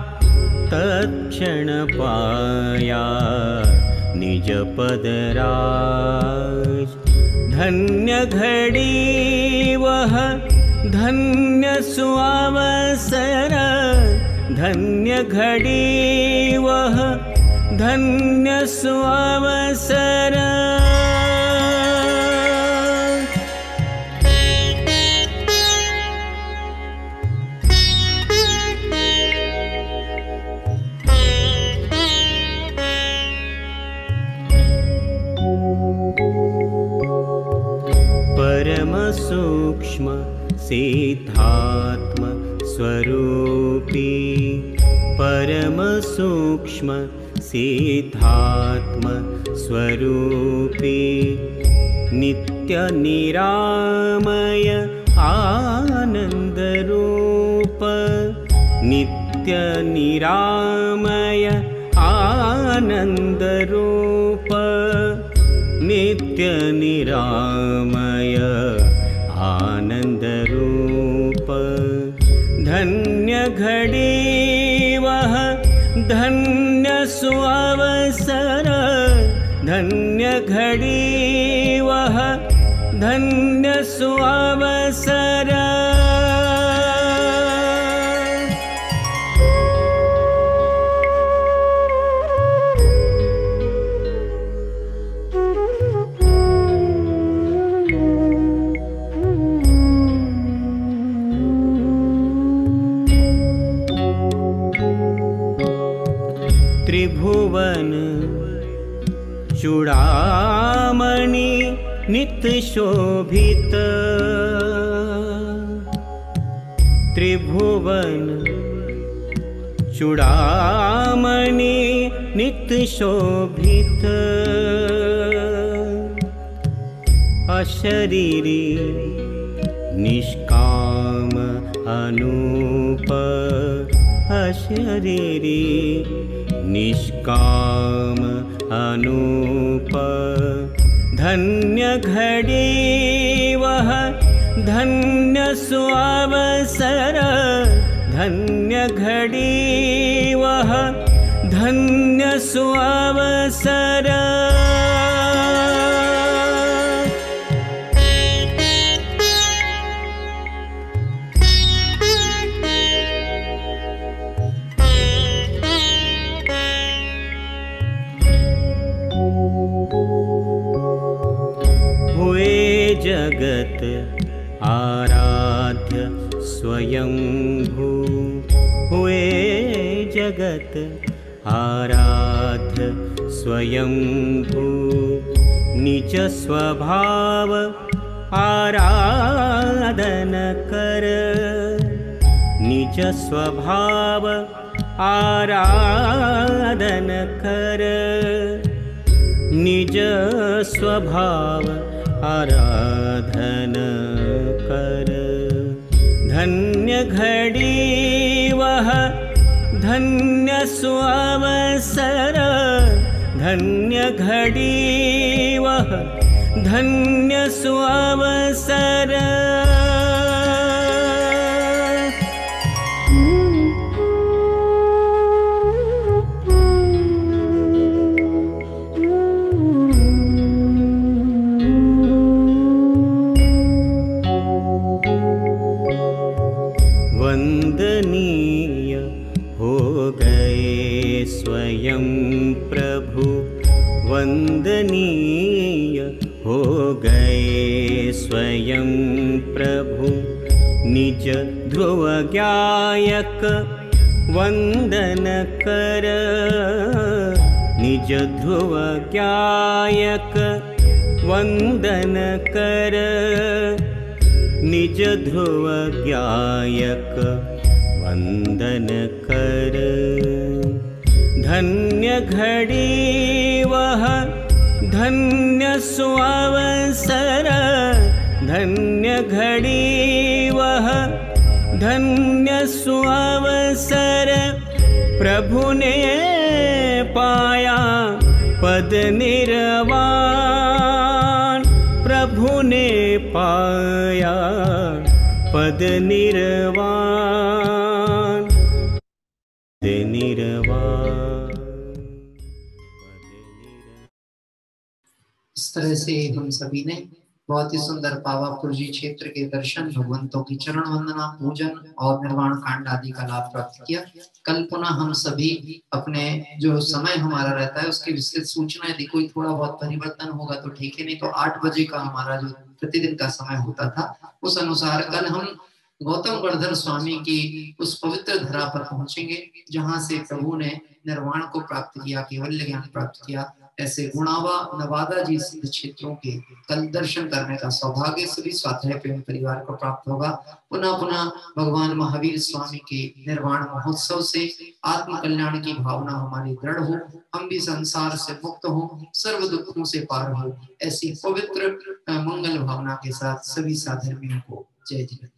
तत्क्षण पाया निज पद राज। धन्य घड़ी वह धन्य सुअवसर धन्य घड़ी वह धन्य सुअवसर परम सूक्ष्म सिद्धात्म स्वरूपी परम सूक्ष्म सिद्धात्म स्वरूपी नित्य निरामय आनंद रूप नित्य निरामय आनंद रूप नित्य निरामय आनंद रूप। धन्य घड़ी वह धन्य सुअवसर धन्य घड़ी वह धन्य सुअवसर त्रिभुवन चूड़ामणि नित्य शोभित त्रिभुवन चूड़ामणि नित्य शोभित अशरीरी निष्काम अनूप अशरीरी निष्काम अनूप धन्य घड़ी वह धन्य सुअवसर धन्य घड़ी वह धन्य सुअवसर जगत आराध्य स्वयंभू हुए जगत आराध्य स्वयंभू निज स्वभाव आराधन कर निज स्वभाव आराधन कर निज स्वभाव आराधन कर धन्य घड़ी वह धन्य सुअवसर धन्य घड़ी वह धन्य सुअवसर वंदनीय हो गए स्वयं प्रभु वंदनीय हो गए स्वयं प्रभु निज ध्रुव गायक वंदन कर निज ध्रुव गायक वंदन कर निज ध्रुव गायक वंदन कर धन्य घड़ी वह धन्य सुअवसर धन्य घड़ी वह धन्य सुअवसर प्रभु ने पाया पद निर्वाण प्रभु ने पाया पद निर्वाण इस तरह से हम सभी ने बहुत ही सुंदर पावापुर जी क्षेत्र के दर्शन भगवंतों की चरण वंदना पूजन और निर्वाण कांड आदि का लाभ प्राप्त किया। कल पुनः हम सभी अपने जो समय हमारा रहता है उसकी विस्तृत सूचना यदि कोई थोड़ा बहुत परिवर्तन होगा तो ठीक है, नहीं तो 8 बजे का हमारा जो प्रतिदिन का समय होता था उस अनुसार कल हम गौतम गणधर स्वामी की उस पवित्र धरा पर पहुंचेंगे जहां से प्रभु ने निर्वाण को प्राप्त किया, केवल्य ज्ञान प्राप्त किया। ऐसे गुणावा नवादा जी सिद्ध क्षेत्रों के कल दर्शन करने का सौभाग्य सभी स्वाध्याय प्रेम परिवार को प्राप्त होगा। पुनः पुनः भगवान महावीर स्वामी के निर्वाण महोत्सव से आत्म कल्याण की भावना हमारी दृढ़ हो, हम भी संसार से मुक्त हो, सर्व दुखों से पार हो, ऐसी पवित्र मंगल भावना के साथ सभी साधर्मियों को जय जगन्नाथ।